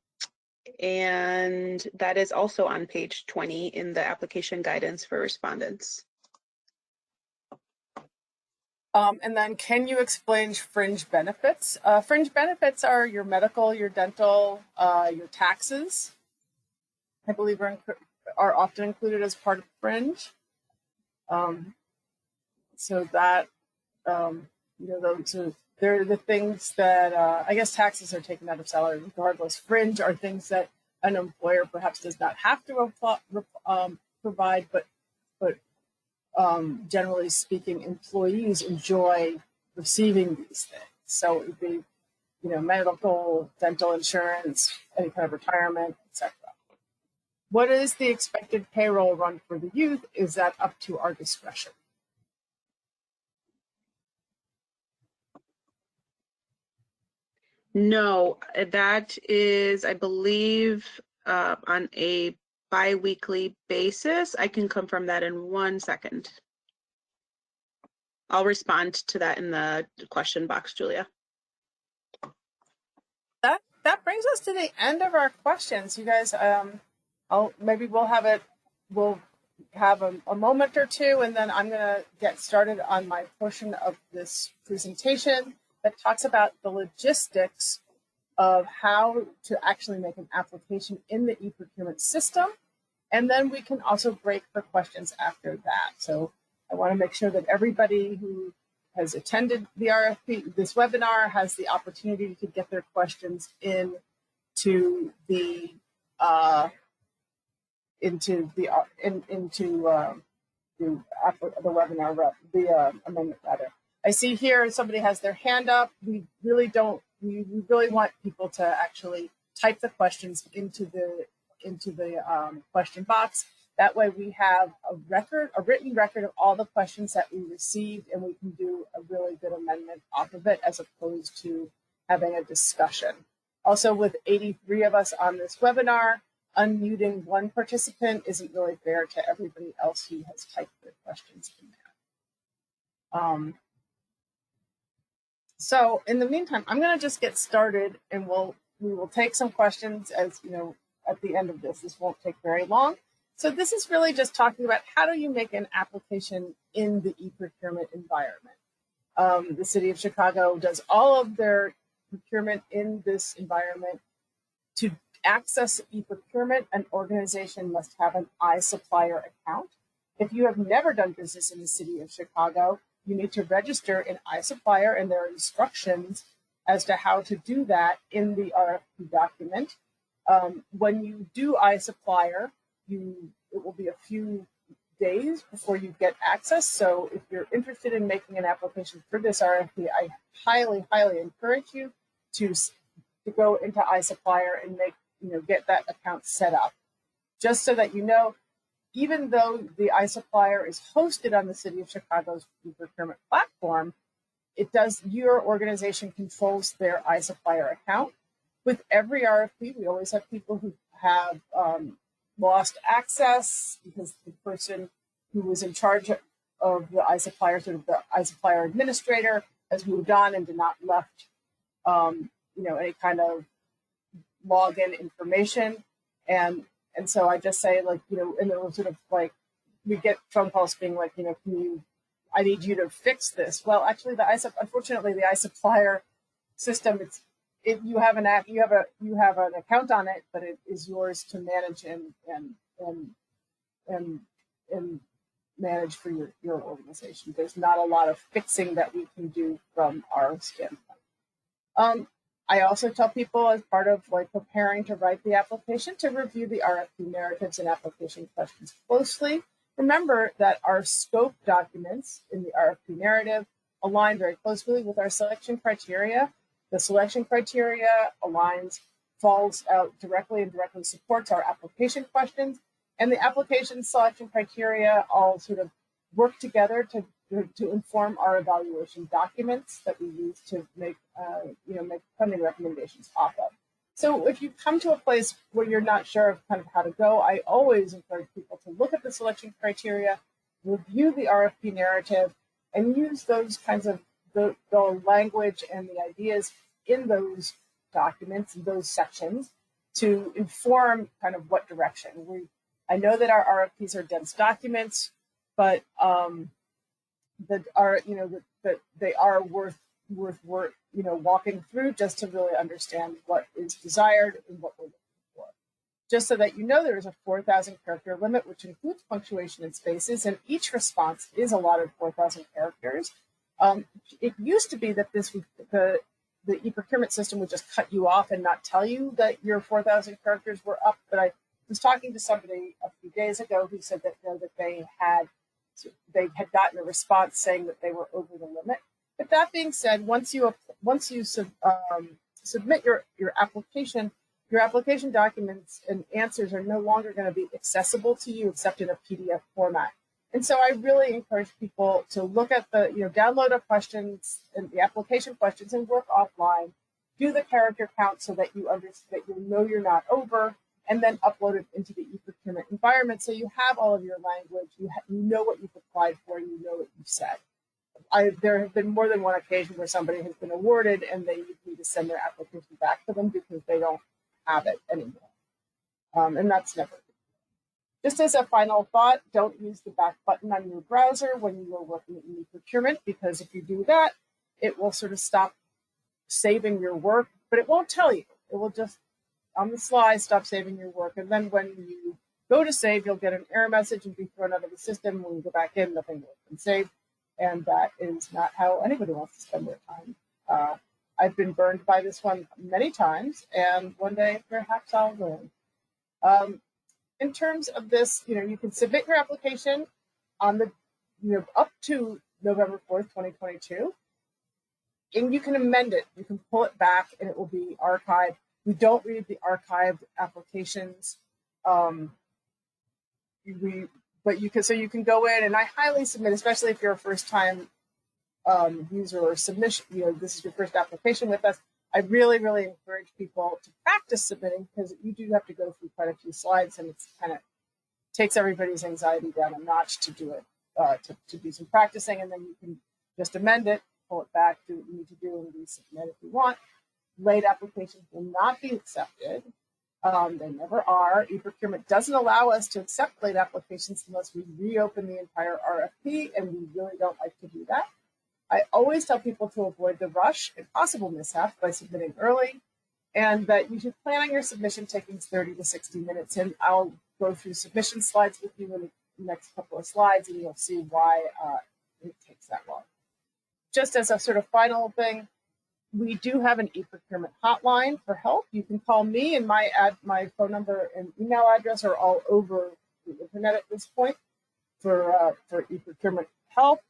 that is also on page 20 in the application guidance for respondents. And then can you explain fringe benefits? Fringe benefits are your medical, your dental, your taxes, I believe are often included as part of fringe. So that, you know, they're the things that, I guess taxes are taken out of salary regardless. Fringe are things that an employer perhaps does not have to provide, but generally speaking, employees enjoy receiving these things. So it would be, you know, medical, dental insurance, any kind of retirement, etc. What is the expected payroll run for the youth? Is that up to our discretion? No, that is, I believe, on a bi-weekly basis. I can confirm that in 1 second. I'll respond to that in the question box, Julia. That brings us to the end of our questions. You guys, maybe we'll have a moment or two, and then I'm going to get started on my portion of this presentation that talks about the logistics of how to actually make an application in the e-procurement system. And then we can also break for questions after that. So I want to make sure that everybody who has attended the RFP, this webinar, has the opportunity to get their questions into the into the webinar, the amendment rather. I see here somebody has their hand up. We really want people to actually type the questions into the question box. That way we have a written record of all the questions that we received, and we can do a really good amendment off of it as opposed to having a discussion. Also, with 83 of us on this webinar, unmuting one participant isn't really fair to everybody else who has typed their questions in there. So in the meantime, I'm going to just get started, and we will take some questions as at the end of this. This won't take very long. So this is really just talking about how do you make an application in the e-procurement environment. The city of Chicago does all of their procurement in this environment. To access e-procurement, an organization must have an iSupplier account. If you have never done business in the city of Chicago, you need to register in iSupplier, and there are instructions as to how to do that in the RFP document. When you do iSupplier, it will be a few days before you get access. So if you're interested in making an application for this RFP, I highly, highly encourage you to go into iSupplier and get that account set up. Just so that you know, even though the iSupplier is hosted on the City of Chicago's e-procurement platform, your organization controls their iSupplier account. With every RFP, we always have people who have lost access because the person who was in charge of the iSupplier, sort of the iSupplier administrator, has moved on and did not left any kind of login information. And so I just say, and it was sort of like, we get phone calls being like, I need you to fix this. Well, actually, unfortunately, the iSupplier system, you have an account on it, but it is yours to manage and manage for your organization. There's not a lot of fixing that we can do from our standpoint. I also tell people, as part of preparing to write the application, to review the RFP narratives and application questions closely. Remember that our scope documents in the RFP narrative align very closely with our selection criteria. The selection criteria falls out directly and directly supports our application questions, and the application selection criteria all sort of work together to inform our evaluation documents that we use to make funding recommendations off of. So if you come to a place where you're not sure of kind of how to go, I always encourage people to look at the selection criteria, review the RFP narrative, and use those kinds of the language and the ideas in those documents, in those sections, to inform kind of what direction. I know that our RFPs are dense documents, but that they are worth walking through just to really understand what is desired and what we're looking for. Just so that there is a 4,000 character limit, which includes punctuation and spaces, and each response is allotted 4,000 characters. It used to be that the e-procurement system would just cut you off and not tell you that your 4,000 characters were up, but I was talking to somebody a few days ago who said that they had gotten a response saying that they were over the limit. But that being said, once you submit your application documents and answers are no longer going to be accessible to you except in a PDF format. And so I really encourage people to look at download the questions and the application questions and work offline, do the character count so that you understand that you're not over, and then upload it into the e-procurement environment so you have all of your language, you know what you've applied for, you know what you've said. There have been more than one occasion where somebody has been awarded and they need to send their application back to them because they don't have it anymore. And that's never good. Just as a final thought, don't use the back button on your browser when you are working in e-procurement, because if you do that, it will sort of stop saving your work, but it won't tell you. It will just, on the slide, stop saving your work. And then when you go to save, you'll get an error message and be thrown out of the system. When you go back in, nothing will have been saved. And that is not how anybody wants to spend their time. I've been burned by this one many times, and one day perhaps I'll learn. in terms of this, you can submit your application on the, up to November 4th, 2022, and you can amend it. You can pull it back and it will be archived. We don't read the archived applications. But you can go in, and I highly submit, especially if you're a first-time user or submission, this is your first application with us. I really, really encourage people to practice submitting, because you do have to go through quite a few slides, and it's kind of takes everybody's anxiety down a notch to do it, to do some practicing, and then you can just amend it, pull it back, do what you need to do, and resubmit if you want. Late applications will not be accepted. They never are. E-Procurement doesn't allow us to accept late applications unless we reopen the entire RFP, and we really don't like to do that. I always tell people to avoid the rush and possible mishap by submitting early, and that you should plan on your submission taking 30 to 60 minutes. And I'll go through submission slides with you in the next couple of slides, and you'll see why it takes that long. Just as a sort of final thing, we do have an e-procurement hotline for help. You can call me, and my phone number and email address are all over the internet at this point for e-procurement help.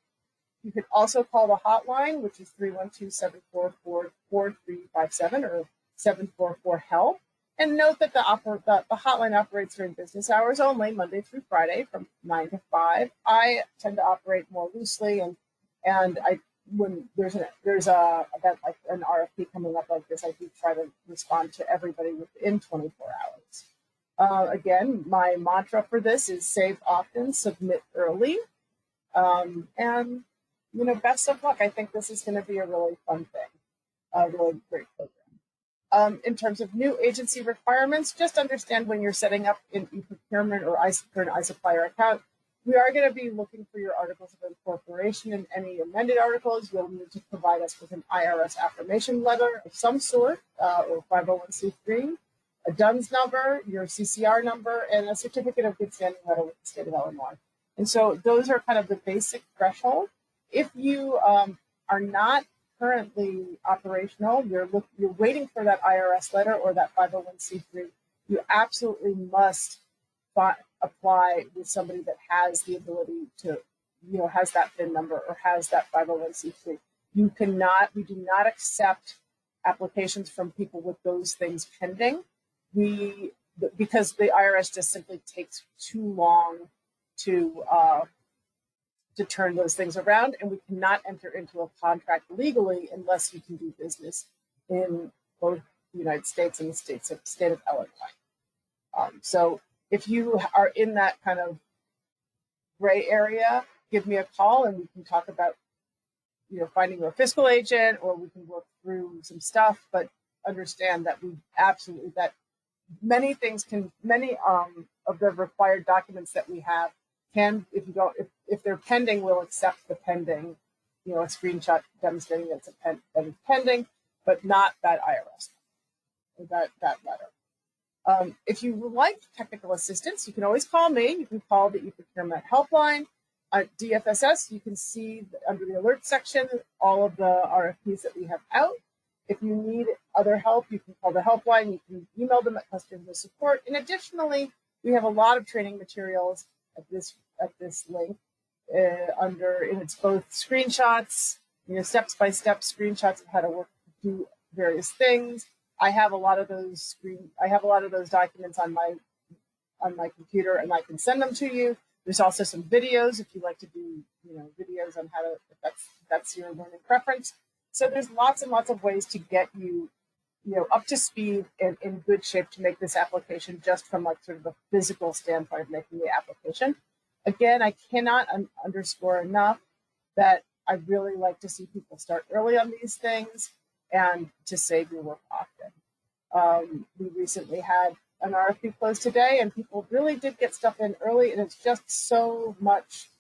You can also call the hotline, which is 312-744-4357 or 744-HELP. And note that the hotline operates during business hours only, Monday through Friday from 9 to 5. I tend to operate more loosely, and when there's an event like an RFP coming up like this, I do try to respond to everybody within 24 hours. Again, my mantra for this is save often, submit early, and best of luck. I think this is going to be a really fun thing, a really great program. In terms of new agency requirements, just understand when you're setting up an e-procurement or for an iSupplier account, we are going to be looking for your articles of incorporation, and any amended articles. You'll need to provide us with an IRS affirmation letter of some sort, or 501c3, a DUNS number, your CCR number, and a certificate of good standing letter with the state of Illinois. And so those are kind of the basic threshold. If you are not currently operational, you're waiting for that IRS letter or that 501c3, you absolutely must apply with somebody that has the ability to, has that PIN number or has that 501c3. We do not accept applications from people with those things pending. Because the IRS just simply takes too long to turn those things around, and we cannot enter into a contract legally unless you can do business in both the United States and the state of Illinois. So if you are in that kind of gray area, give me a call and we can talk about, finding a fiscal agent, or we can work through some stuff. But understand that many of the required documents that we have can, if they're pending, we'll accept the pending, a screenshot demonstrating that it's pending, but not that IRS, that letter. If you would like technical assistance, you can always call me. You can call the E-Procurement Helpline. At DFSS, you can see under the alert section all of the RFPs that we have out. If you need other help, you can call the helpline. You can email them at customer support. And additionally, we have a lot of training materials at this link. And it's both screenshots, step-by-step screenshots of how to do various things. I have a lot of those documents on my computer, and I can send them to you. There's also some videos if you like to do videos on how to, if that's your learning preference. So there's lots and lots of ways to get you up to speed and in good shape to make this application, just from like sort of a physical standpoint of making the application. Again, I cannot underscore enough that I really like to see people start early on these things and to save your work often. We recently had an RFP close today, and people really did get stuff in early, and it's just so much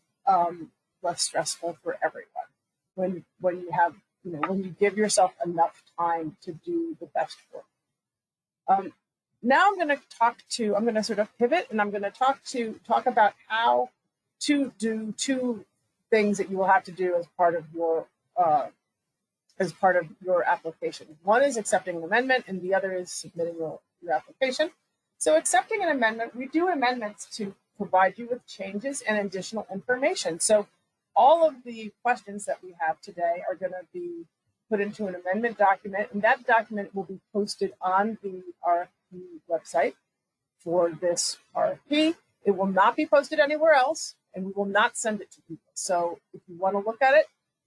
less stressful for everyone when you have, when you give yourself enough time to do the best work. Now I'm going to sort of pivot, and I'm going to talk about how to do two things that you will have to do as part of your application. One is accepting an amendment, and the other is submitting your application. So accepting an amendment, we do amendments to provide you with changes and additional information. So all of the questions that we have today are going to be put into an amendment document, and that document will be posted on the RFP website for this RFP. It will not be posted anywhere else, and we will not send it to people. So if you want to look at it,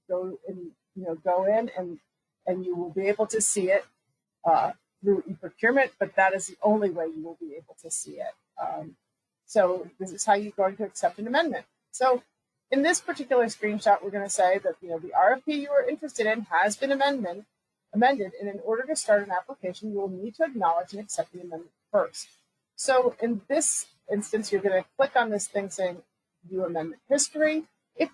go in and you will be able to see it through e-procurement, but that is the only way you will be able to see it. So this is how you're going to accept an amendment. So in this particular screenshot, we're going to say that the RFP you are interested in has been amended, and in order to start an application, you will need to acknowledge and accept the amendment first. So in this instance, you're going to click on this thing saying View Amendment History. If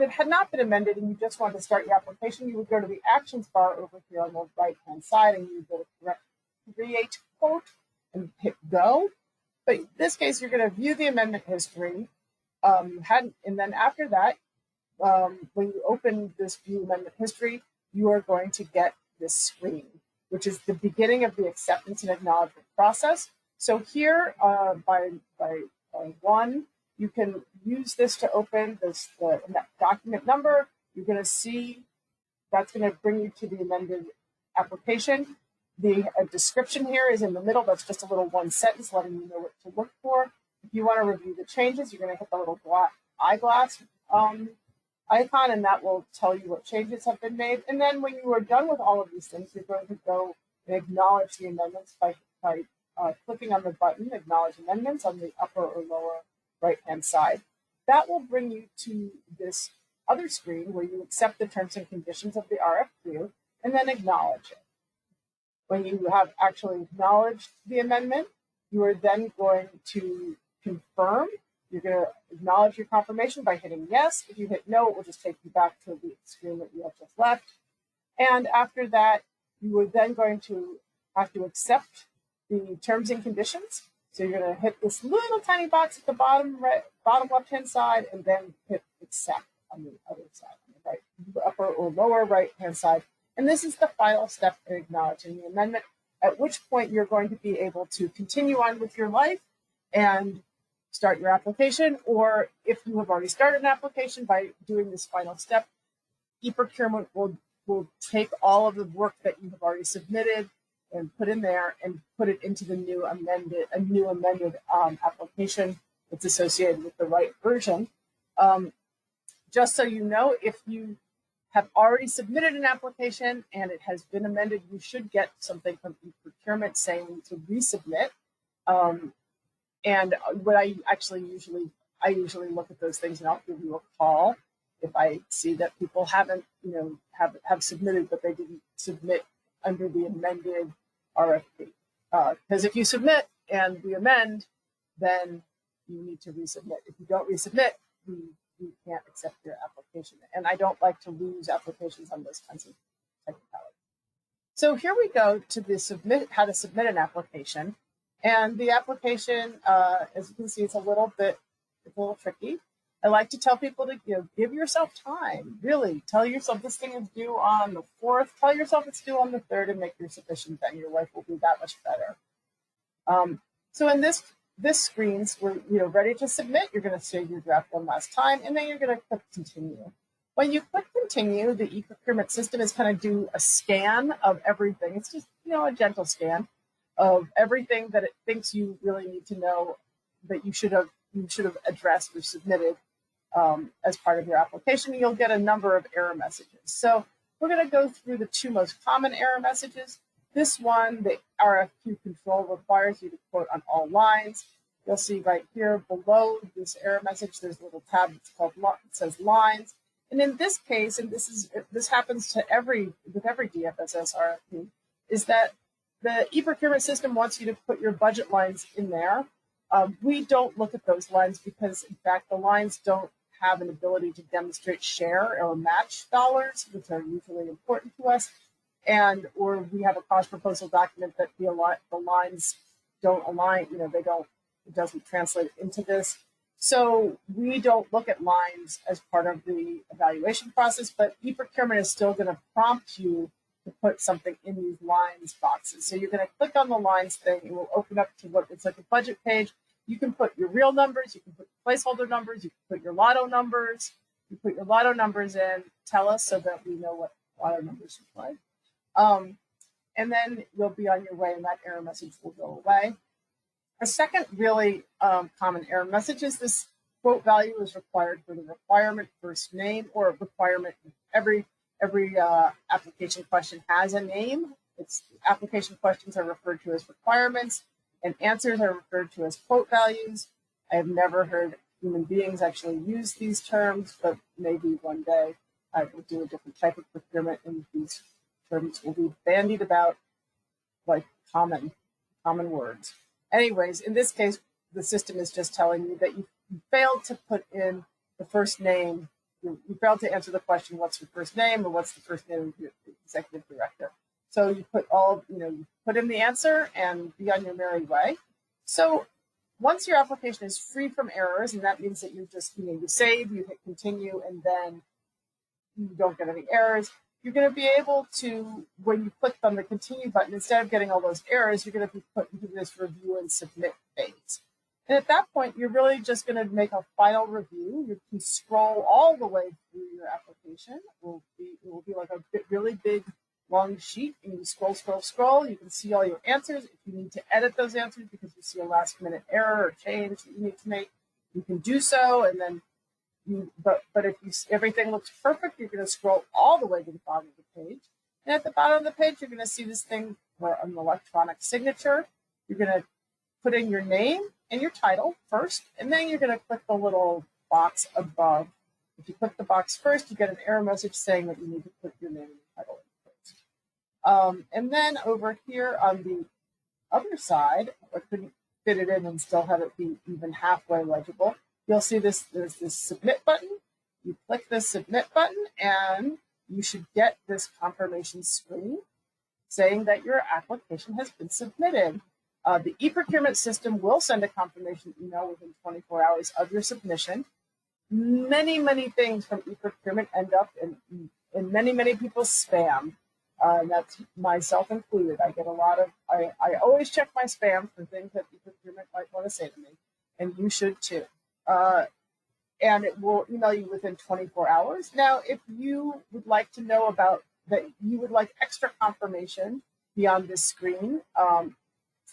it had not been amended and you just wanted to start your application, you would go to the Actions bar over here on the right-hand side, and you would go to Create Quote and hit Go. But in this case, you're going to view the amendment history. And then after that, when you open this View Amendment History, you are going to get this screen, which is the beginning of the acceptance and acknowledgement process. So here, by one, you can use this to open the document number. You're going to see that's going to bring you to the amended application. The description here is in the middle. That's just a little one sentence letting you know what to look for. If you want to review the changes, you're going to hit the little eyeglass icon, and that will tell you what changes have been made. And then when you are done with all of these things, you're going to go and acknowledge the amendments by clicking on the button, Acknowledge Amendments, on the upper or lower right-hand side. That will bring you to this other screen where you accept the terms and conditions of the RFQ and then acknowledge it. When you have actually acknowledged the amendment, you are then going to confirm. You're going to acknowledge your confirmation by hitting yes. If you hit no, it will just take you back to the screen that you have just left. And after that, you are then going to have to accept the terms and conditions. So you're going to hit this little tiny box at the bottom left-hand side, and then hit accept on the other side, on the upper or lower right-hand side. And this is the final step in acknowledging the amendment, at which point you're going to be able to continue on with your life and start your application. Or if you have already started an application, by doing this final step, e-procurement will take all of the work that you have already submitted and put in there and put it into the new amended application that's associated with the right version. Just so you know, if you have already submitted an application and it has been amended, you should get something from e-procurement saying to resubmit. And what I usually look at those things, and I'll give you a call if I see that people haven't, have submitted, but they didn't submit under the amended RFP. Because if you submit and we amend, then you need to resubmit. If you don't resubmit, we can't accept your application. And I don't like to lose applications on those kinds of technicalities. So here we go to the how to submit an application. And the application, as you can see, it's a little tricky. I like to tell people to give yourself time. Really, tell yourself this thing is due on the 4th. Tell yourself it's due on the 3rd, and make your submission. Then your life will be that much better. So in this screen's, we're ready to submit. You're going to save your draft one last time, and then you're going to click continue. When you click continue, the e-procurement system is going to do a scan of everything. It's just a gentle scan of everything that it thinks you really need to know that you should have addressed or submitted as part of your application. You'll get a number of error messages. So we're going to go through the 2 most common error messages. This one, the RFQ control requires you to quote on all lines. You'll see right here below this error message, there's a little tab that says lines. And in this case, and this happens with every DFSS RFP, is that the e-procurement system wants you to put your budget lines in there. We don't look at those lines because, in fact, the lines don't have an ability to demonstrate share or match dollars, which are usually important to us. Or we have a cost proposal document that the lines don't align, it doesn't translate into this. So we don't look at lines as part of the evaluation process, but e-procurement is still going to prompt you to put something in these lines boxes. So you're going to click on the lines thing. It will open up to what it's like a budget page. You can put your real numbers, you can put placeholder numbers, you can put your lotto numbers. You put your lotto numbers in, tell us so that we know what lotto numbers you play. And then you'll be on your way and that error message will go away. A second really common error message is this quote value is required for the requirement first name, or requirement. Every application question has a name. It's application questions are referred to as requirements and answers are referred to as quote values. I have never heard human beings actually use these terms, but maybe one day I will do a different type of procurement and these terms will be bandied about like common words. Anyways, in this case, the system is just telling you that you failed to put in the first name. You failed to answer the question, what's your first name or what's the first name of your executive director? So you put you put in the answer and be on your merry way. So once your application is free from errors, and that means that you just, you save, you hit continue, and then you don't get any errors, you're going to be able to, when you click on the continue button, instead of getting all those errors, you're going to be put into this review and submit phase. And at that point, you're really just going to make a final review. You can scroll all the way through your application. It will be like a really big, long sheet, and you scroll. You can see all your answers. If you need to edit those answers because you see a last-minute error or change that you need to make, you can do so. And then, but if everything looks perfect, you're going to scroll all the way to the bottom of the page. And at the bottom of the page, you're going to see this thing for an electronic signature. You're going to put in your name and your title first, and then you're going to click the little box above. If you click the box first, you get an error message saying that you need to put your name and title in first. And then over here on the other side, I couldn't fit it in and still have it be even halfway legible. You'll see there's this submit button. You click the submit button and you should get this confirmation screen saying that your application has been submitted. The e-procurement system will send a confirmation email within 24 hours of your submission. Many things from e-procurement end up in many people's spam. That's myself included. I get a lot of, I always check my spam for things that e-procurement might want to say to me, and you should too. And it will email you within 24 hours. Now, if you would like to know about that, you would like extra confirmation beyond this screen,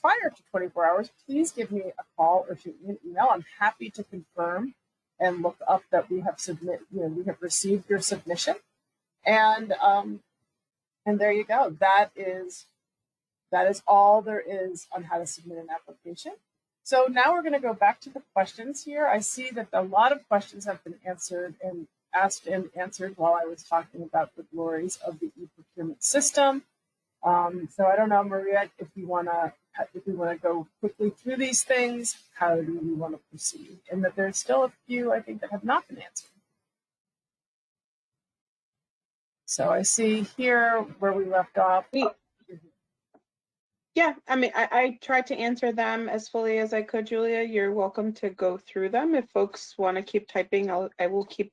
prior to 24 hours, please give me a call or shoot me an email. I'm happy to confirm and look up that we have we have received your submission. And there you go. That is all there is on how to submit an application. So now we're going to go back to the questions here. I see that a lot of questions have been answered and asked and answered while I was talking about the glories of the e-procurement system. So I don't know, Maria, if we want to go quickly through these things, how do we want to proceed? And that there's still a few, I think, that have not been answered. So I see here where we left off. Yeah, I mean, I tried to answer them as fully as I could, Julia. You're welcome to go through them. If folks want to keep typing, I will keep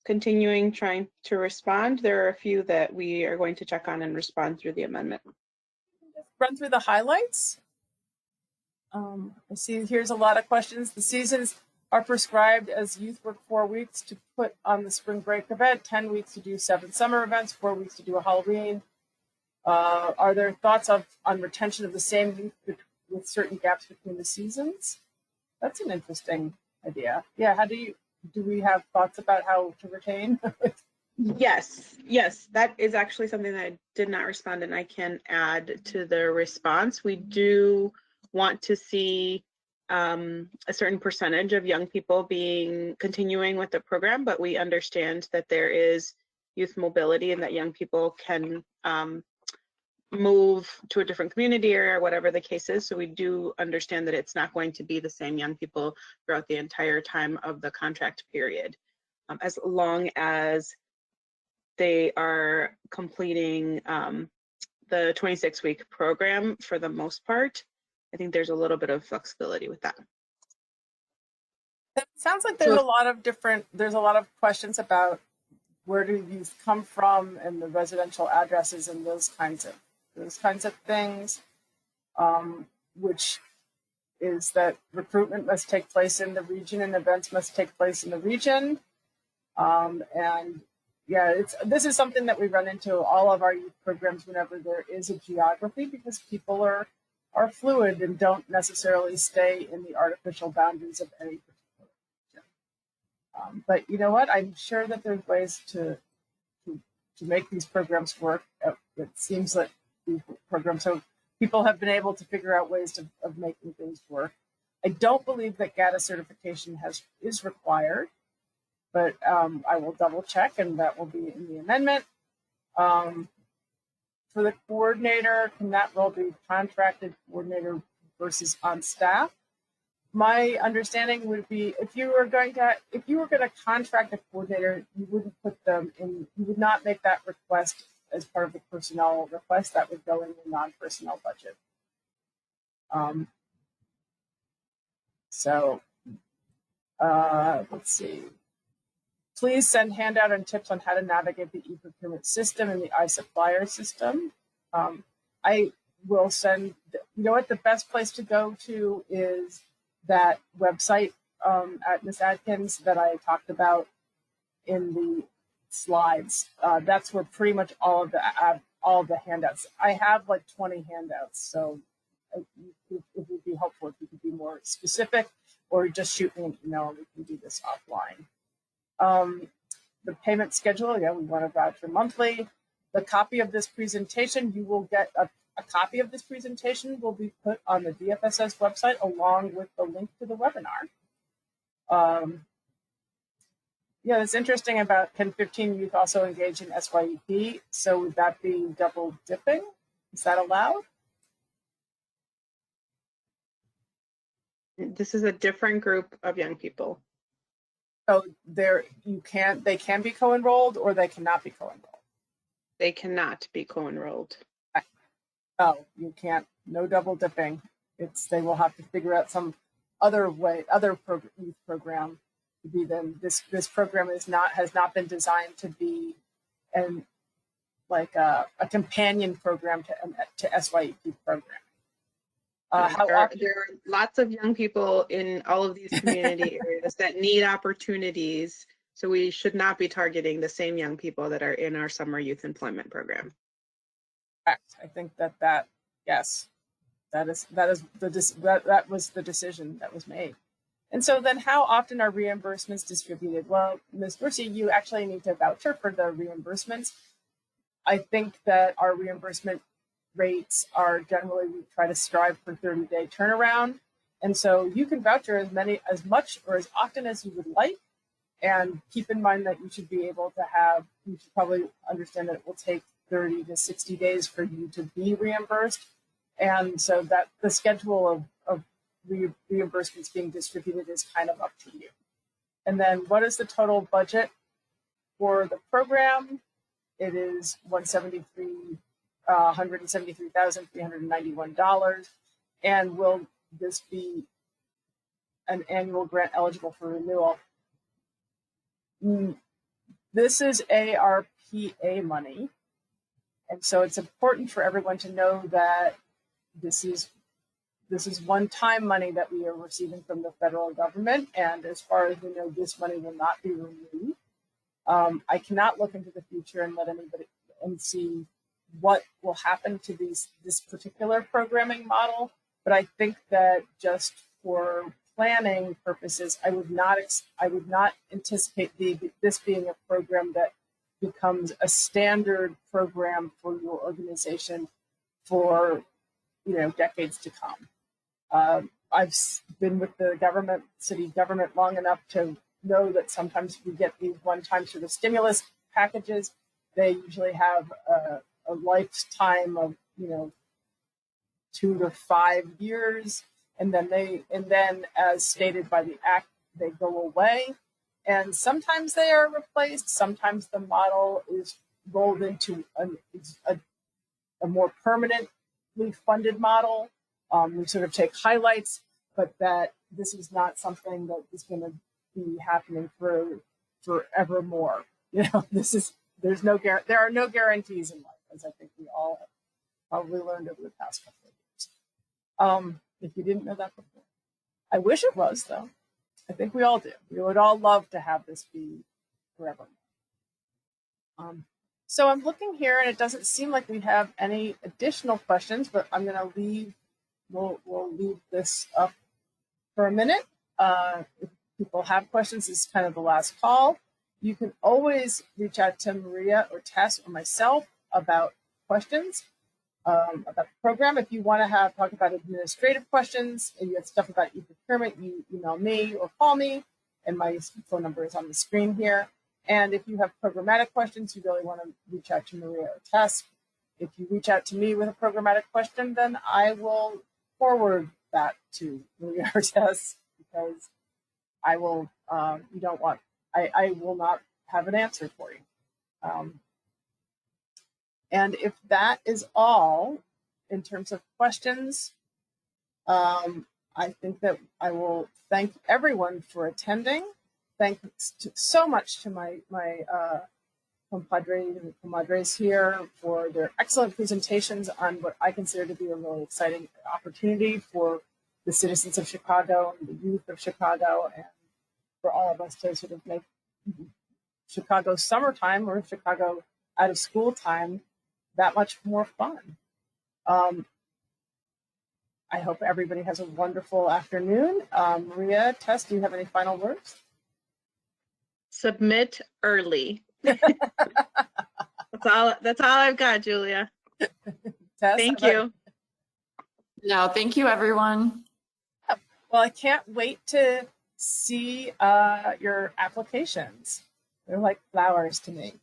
continuing trying to respond. There are a few that we are going to check on and respond through the amendment. Run through the highlights. I see here's a lot of questions. The seasons are prescribed as youth work 4 weeks to put on the spring break event, 10 weeks to do 7 summer events, 4 weeks to do a Halloween. Are there thoughts on retention of the same youth with certain gaps between the seasons? That's an interesting idea. Yeah, do we have thoughts about how to retain? Yes, that is actually something that I did not respond, and I can add to the response. We do want to see a certain percentage of young people continuing with the program, but we understand that there is youth mobility and that young people can move to a different community or whatever the case is. So we do understand that it's not going to be the same young people throughout the entire time of the contract period, as long as they are completing the 26-week program for the most part. I think there's a little bit of flexibility with that. It sounds like there's a lot of questions about where do youth come from, and the residential addresses and those kinds of things, which is that recruitment must take place in the region and events must take place in the region. And yeah, this is something that we run into all of our youth programs whenever there is a geography, because people are fluid and don't necessarily stay in the artificial boundaries of any particular region. But you know what? I'm sure that there's ways to make these programs work. It seems that these programs, so people have been able to figure out ways of making things work. I don't believe that GATA certification is required, but I will double check, and that will be in the amendment. For the coordinator, can that role be contracted coordinator versus on staff? My understanding would be if you were going to contract a coordinator, you wouldn't put them in. You would not make that request as part of the personnel request. That would go in the non-personnel budget. Let's see. Please send handout and tips on how to navigate the e-procurement system and the iSupplier system. I will send, you know what, the best place to go to is that website at Ms. Adkins that I talked about in the slides. That's where pretty much all of the handouts. I have like 20 handouts, so it would be helpful if you could be more specific, or just shoot me an email and we can do this offline. The payment schedule, yeah, we want a voucher monthly. The copy of this presentation, you will get a copy of this presentation will be put on the DFSS website along with the link to the webinar. Yeah, it's interesting about, can 15 youth also engage in SYEP? So would that be double dipping? Is that allowed? This is a different group of young people. So they can be co-enrolled, or they cannot be co-enrolled. They cannot be co-enrolled. Oh, you can't. No double dipping. They will have to figure out some other way, youth program to be them. This program has not been designed to be a companion program to SYEP program. There are lots of young people in all of these community areas that need opportunities. So we should not be targeting the same young people that are in our summer youth employment program. I think yes, that was the decision that was made. And so then how often are reimbursements distributed? Well, Ms. Mercy, you actually need to voucher for the reimbursements. I think that our reimbursement rates are generally, we try to strive for 30-day turnaround. And so you can voucher as much or as often as you would like. And keep in mind that you should probably understand that it will take 30 to 60 days for you to be reimbursed. And so that the schedule of reimbursements being distributed is kind of up to you. And then what is the total budget for the program? It is $173,391. And will this be an annual grant eligible for renewal? This is ARPA money. And so it's important for everyone to know that this is one-time money that we are receiving from the federal government. And as far as we know, this money will not be renewed. I cannot look into the future and let anybody and see what will happen to this particular programming model. But I think that just for planning purposes, I would not anticipate this being a program that becomes a standard program for your organization for decades to come. I've been with the city government long enough to know that sometimes we get these one-time sort of stimulus packages. They usually have a lifetime of 2 to 5 years, and then as stated by the act, they go away. And sometimes they are replaced. Sometimes the model is rolled into a more permanently funded model. We sort of take highlights, but that this is not something that is going to be happening forevermore. You know, there are no guarantees in life, as I think we all have probably learned over the past couple of years. If you didn't know that before. I wish it was, though. I think we all do. We would all love to have this be forever. So I'm looking here, and it doesn't seem like we have any additional questions, but I'm going to leave. We'll leave this up for a minute. If people have questions, this is kind of the last call. You can always reach out to Maria or Tess or myself about questions about the program. If you want to talk about administrative questions and you have stuff about e-procurement, you email me or call me, and my phone number is on the screen here. And if you have programmatic questions, you really want to reach out to Maria or Tess. If you reach out to me with a programmatic question, then I will forward that to Maria or Tess, because I will. I will not have an answer for you. And if that is all in terms of questions, I think that I will thank everyone for attending. Thanks so much to my compadres and comadres here for their excellent presentations on what I consider to be a really exciting opportunity for the citizens of Chicago and the youth of Chicago, and for all of us to sort of make Chicago summertime or Chicago out of school time that much more fun. I hope everybody has a wonderful afternoon. Maria, Tess, do you have any final words? Submit early. That's all I've got, Julia. Tess, Thank you. No, thank you, everyone. Well, I can't wait to see your applications. They're like flowers to me.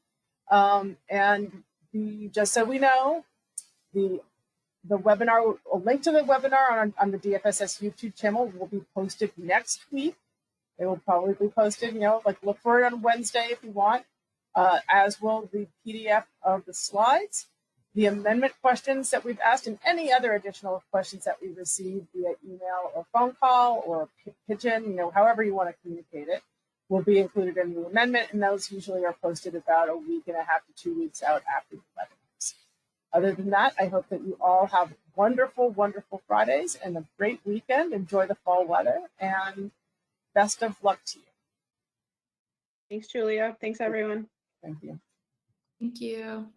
And just so we know, the webinar, a link to the webinar on the DFSS YouTube channel will be posted next week. It will probably be posted, look for it on Wednesday if you want, as will the PDF of the slides, the amendment questions that we've asked, and any other additional questions that we received via email or phone call or pigeon, however you want to communicate it, will be included in the amendment, and those usually are posted about a week and a half to 2 weeks out after the webinars. Other than that, I hope that you all have wonderful, wonderful Fridays and a great weekend. Enjoy the fall weather, and best of luck to you. Thanks, Julia. Thanks, everyone. Thank you. Thank you.